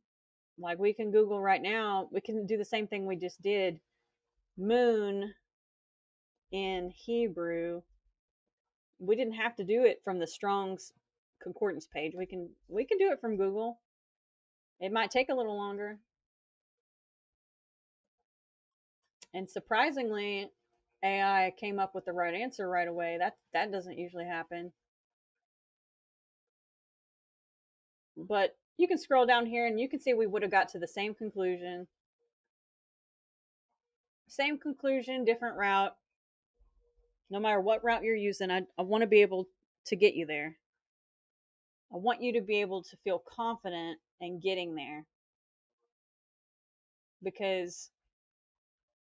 like we can Google right now, we can do the same thing we just did. Moon in Hebrew. We didn't have to do it from the Strong's concordance page. We can do it from Google. It might take a little longer. And surprisingly, AI came up with the right answer right away. That doesn't usually happen. But you can scroll down here and you can see we would have got to the same conclusion. Same conclusion, different route. No matter what route you're using, I want to be able to get you there. I want you to be able to feel confident in getting there, because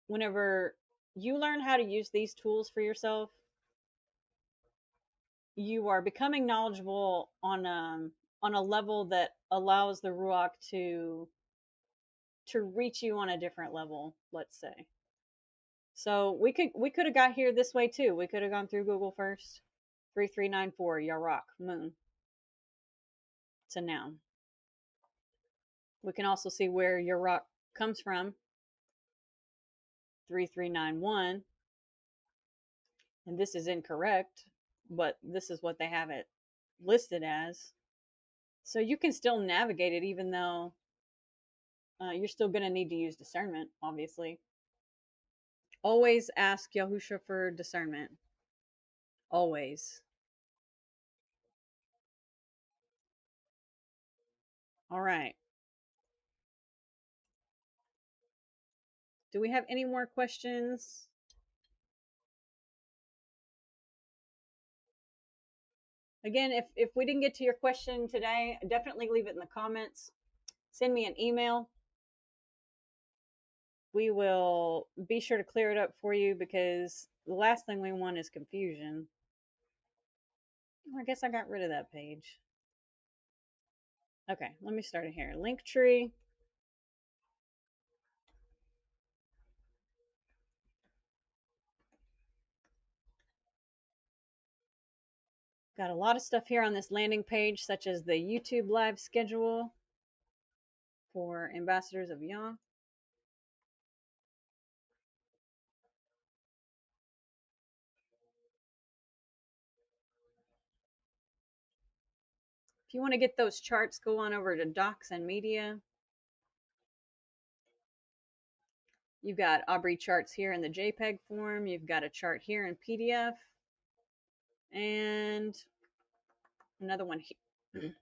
whenever you learn how to use these tools for yourself, you are becoming knowledgeable on a level that allows the ruach to reach you on a different level, let's say. So we could have got here this way too. We could have gone through Google first. 3394 Yarak moon. It's a noun. We can also see where Yarak comes from. 3391. And this is incorrect, but this is what they have it listed as. So you can still navigate it, even though you're still going to need to use discernment, obviously. Always ask Yahusha for discernment. Always. All right. Do we have any more questions? Again, if we didn't get to your question today, definitely leave it in the comments. Send me an email. We will be sure to clear it up for you, because the last thing we want is confusion. I guess I got rid of that page. Okay, let me start it here. Linktree. Got a lot of stuff here on this landing page, such as the YouTube live schedule for ambassadors of Yah. If you want to get those charts, go on over to Docs and Media. You've got Abry charts here in the JPEG form. You've got a chart here in PDF. And another one here.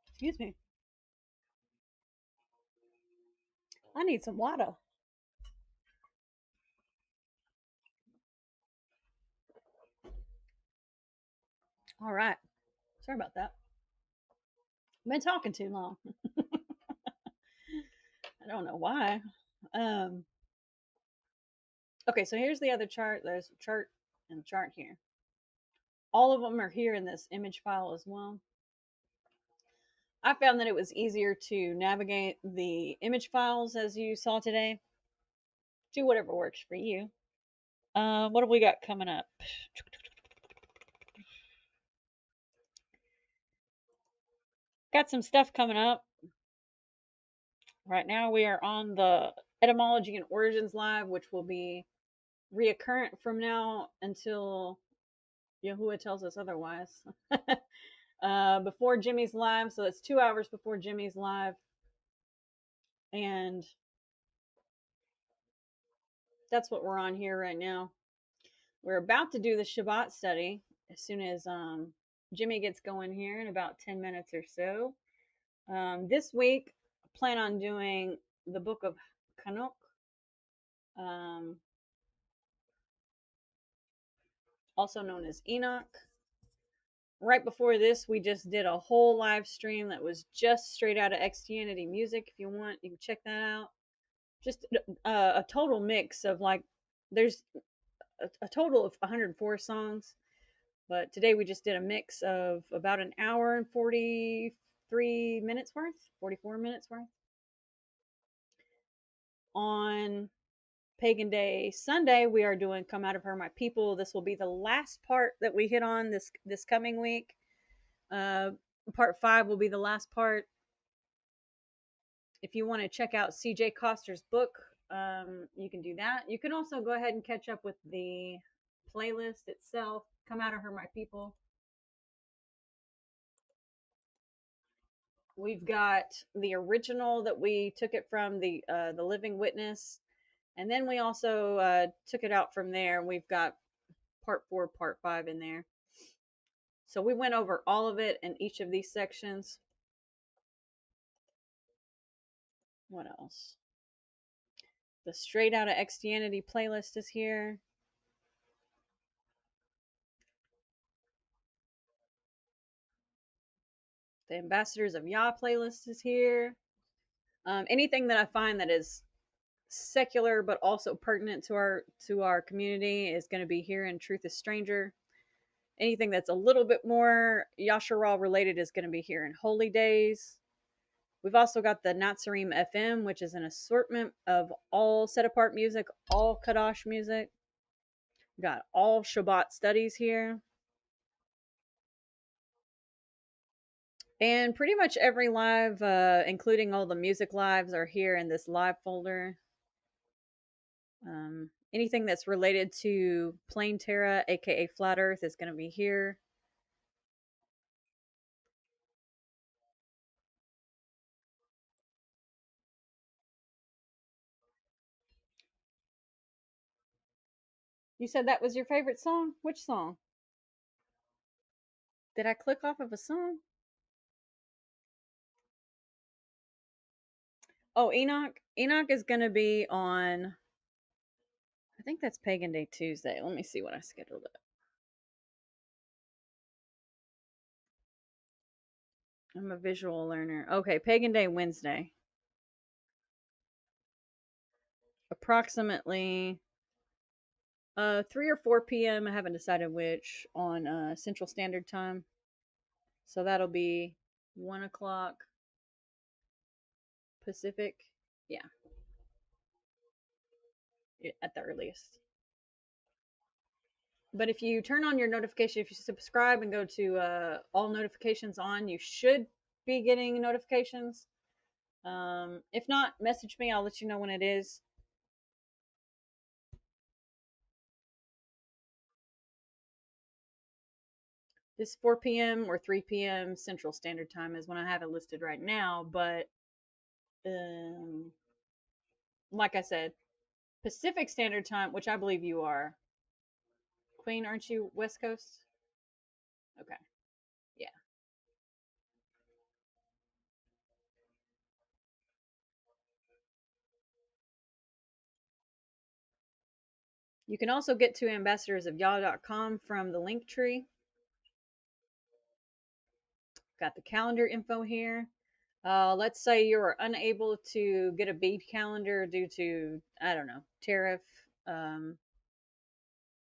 Excuse me. I need some water. All right. Sorry about that. I've been talking too long. I don't know why. Um, okay, so here's the other chart. There's a chart and a chart here. All of them are here in this image file as well. I found that it was easier to navigate the image files, as you saw today. Do whatever works for you. What have we got coming up? Got some stuff coming up. Right now we are on the Etymology and Origins Live, which will be reoccurrent from now until Yahuwah tells us otherwise. Before Jimmy's live, so it's 2 hours before Jimmy's live, and that's what we're on here right now. We're about to do the Shabbat study as soon as Jimmy gets going here in about 10 minutes or so. This week, I plan on doing the book of Kanok, um, also known as Enoch. Right before this, we just did a whole live stream that was just straight out of Xtianity Music. If you want, you can check that out. Just a total mix of, like, there's a total of 104 songs, but today we just did a mix of about an hour and 43 minutes worth, 44 minutes worth. On Pagan Day Sunday, we are doing Come Out of Her, My People. This will be the last part that we hit on this coming week. Part 5 will be the last part. If you want to check out CJ Coster's book, you can do that. You can also go ahead and catch up with the playlist itself. Come Out of Her, My People. We've got the original that we took it from, the Living Witness, and then we also took it out from there. We've got part 4, part 5 in there. So we went over all of it in each of these sections. What else? The Straight Out of Xtianity playlist is here. The Ambassadors of Yah playlist is here. Anything that I find that is secular but also pertinent to our community is going to be here in Truth is Stranger. Anything that's a little bit more Yasharal related is going to be here in Holy Days. We've also got the Natsarim FM, which is an assortment of all set apart music, all Kadash music. We've got all Shabbat studies here. And pretty much every live, including all the music lives, are here in this live folder. Anything that's related to Plain Terra, aka Flat Earth, is going to be here. You said that was your favorite song? Which song? Did I click off of a song? Oh, Enoch. Enoch is going to be on, I think that's Pagan Day Tuesday. Let me see what I scheduled it. I'm a visual learner. Okay, Pagan Day Wednesday. Approximately 3 or 4 p.m. I haven't decided which on Central Standard Time. So that'll be 1 o'clock Pacific. Yeah, at the earliest. But if you turn on your notification, if you subscribe and go to all notifications on, you should be getting notifications. If not, message me. I'll let you know when it is. This 4 p.m. or 3 p.m. Central Standard Time is when I have it listed right now. But um, like I said, Pacific Standard Time, which I believe you are. Queen, aren't you West Coast? Okay. Yeah. You can also get to ambassadorsofyah.com from the link tree. Got the calendar info here. Let's say you're unable to get a bead calendar due to, I don't know, tariff, um,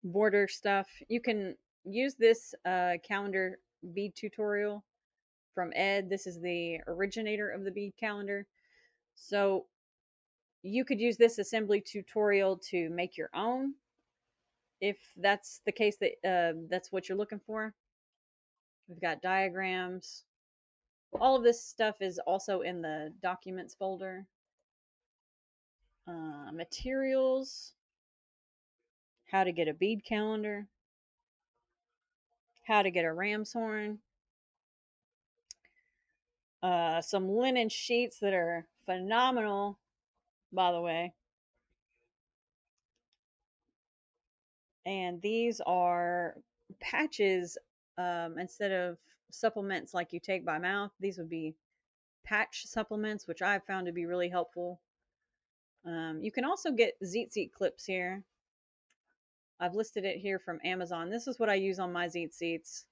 border stuff. You can use this calendar bead tutorial from Ed. This is the originator of the bead calendar. So you could use this assembly tutorial to make your own if that's the case, that that's what you're looking for. We've got diagrams. All of this stuff is also in the documents folder. Materials, how to get a bead calendar, how to get a ram's horn, some linen sheets that are phenomenal, by the way. And these are patches, instead of supplements like you take by mouth. These would be patch supplements, which I've found to be really helpful. You can also get ZeetSeat clips here. I've listed it here from Amazon. This is what I use on my ZeetSeats.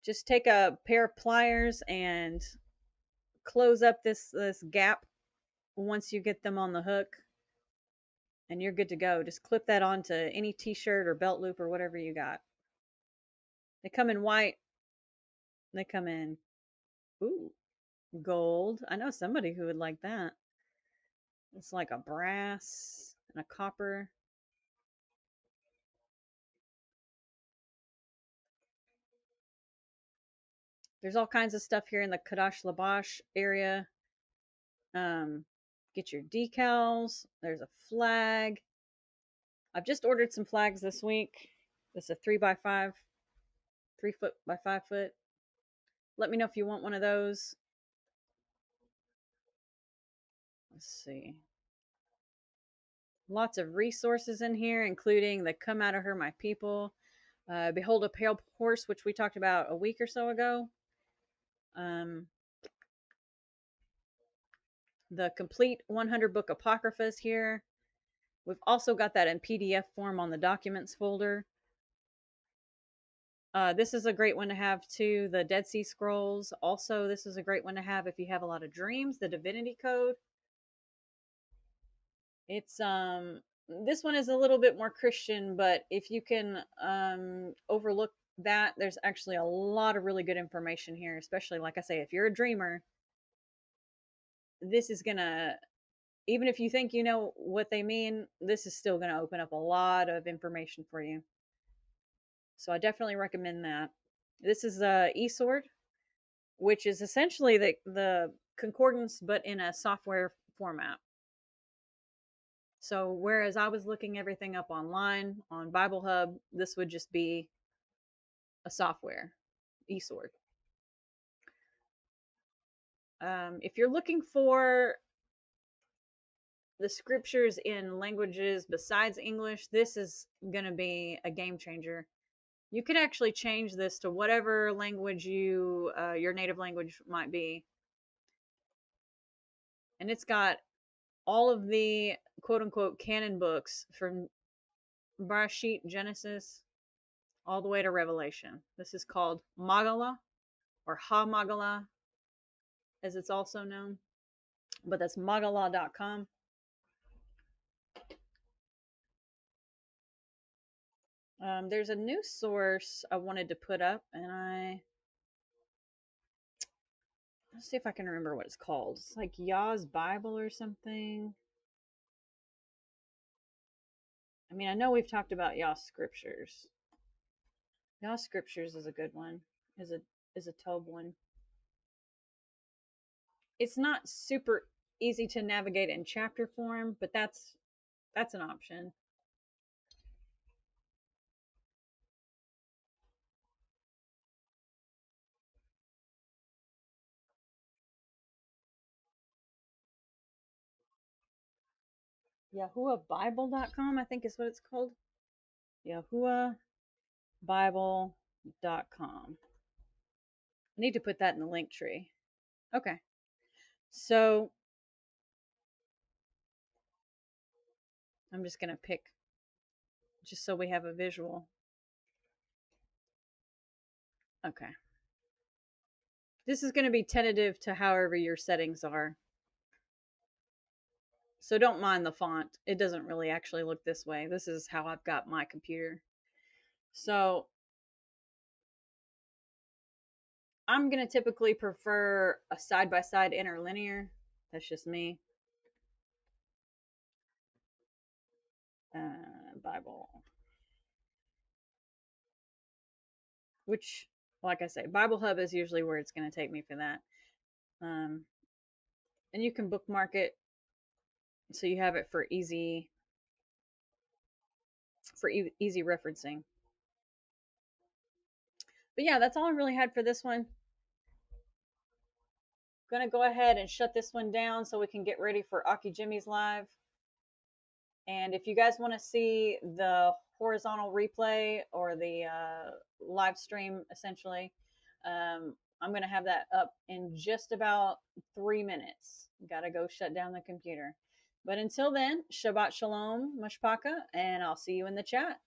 Just take a pair of pliers and close up this gap once you get them on the hook, and you're good to go. Just clip that onto any t-shirt or belt loop or whatever you got. They come in white. They come in, ooh, gold. I know somebody who would like that. It's like a brass and a copper. There's all kinds of stuff here in the Kadash Labash area. Get your decals. There's a flag. I've just ordered some flags this week. This is a 3x5, 3 foot by 5 foot. Let me know if you want one of those. Let's see. Lots of resources in here, including the Come Out of Her, My People. Behold a Pale Horse, which we talked about a week or so ago. Um, the complete 100 book Apocryphas here. We've also got that in PDF form on the documents folder. This is a great one to have too. The Dead Sea Scrolls. Also, this is a great one to have if you have a lot of dreams. The Divinity Code. It's this one is a little bit more Christian, but if you can overlook that, there's actually a lot of really good information here, especially like I say, if you're a dreamer, this is gonna, even if you think you know what they mean, this is still gonna open up a lot of information for you. So I definitely recommend that. This is eSword, which is essentially the concordance but in a software format. So whereas I was looking everything up online on Bible Hub, this would just be a software, eSword. If you're looking for the scriptures in languages besides English, this is going to be a game changer. You could actually change this to whatever language your native language might be, and it's got all of the quote unquote canon books from Bereshit, Genesis, all the way to Revelation. This is called Magala, or Ha-Magala, as it's also known, but that's magala.com. There's a new source I wanted to put up, and let's see if I can remember what it's called. It's like Yah's Bible or something. I mean, I know we've talked about Yah's scriptures. Yah's scriptures is a good one. Is a Tob one. It's not super easy to navigate in chapter form, but that's an option. YahuahBible.com, I think is what it's called. YahuahBible.com. I need to put that in the link tree. Okay. So I'm just going to pick, just so we have a visual. Okay. This is going to be tentative to however your settings are. So don't mind the font. It doesn't really actually look this way. This is how I've got my computer. So I'm going to typically prefer a side-by-side interlinear. That's just me. Bible. Which, like I say, Bible Hub is usually where it's going to take me for that. And you can bookmark it so you have it for easy referencing. But yeah, that's all I really had for this one. Gonna go ahead and shut this one down so we can get ready for Aki Jimmy's live. And if you guys want to see the horizontal replay or the live stream, essentially, I'm going to have that up in just about 3 minutes. Gotta go shut down the computer. But until then, Shabbat Shalom, Mashpaka, and I'll see you in the chat.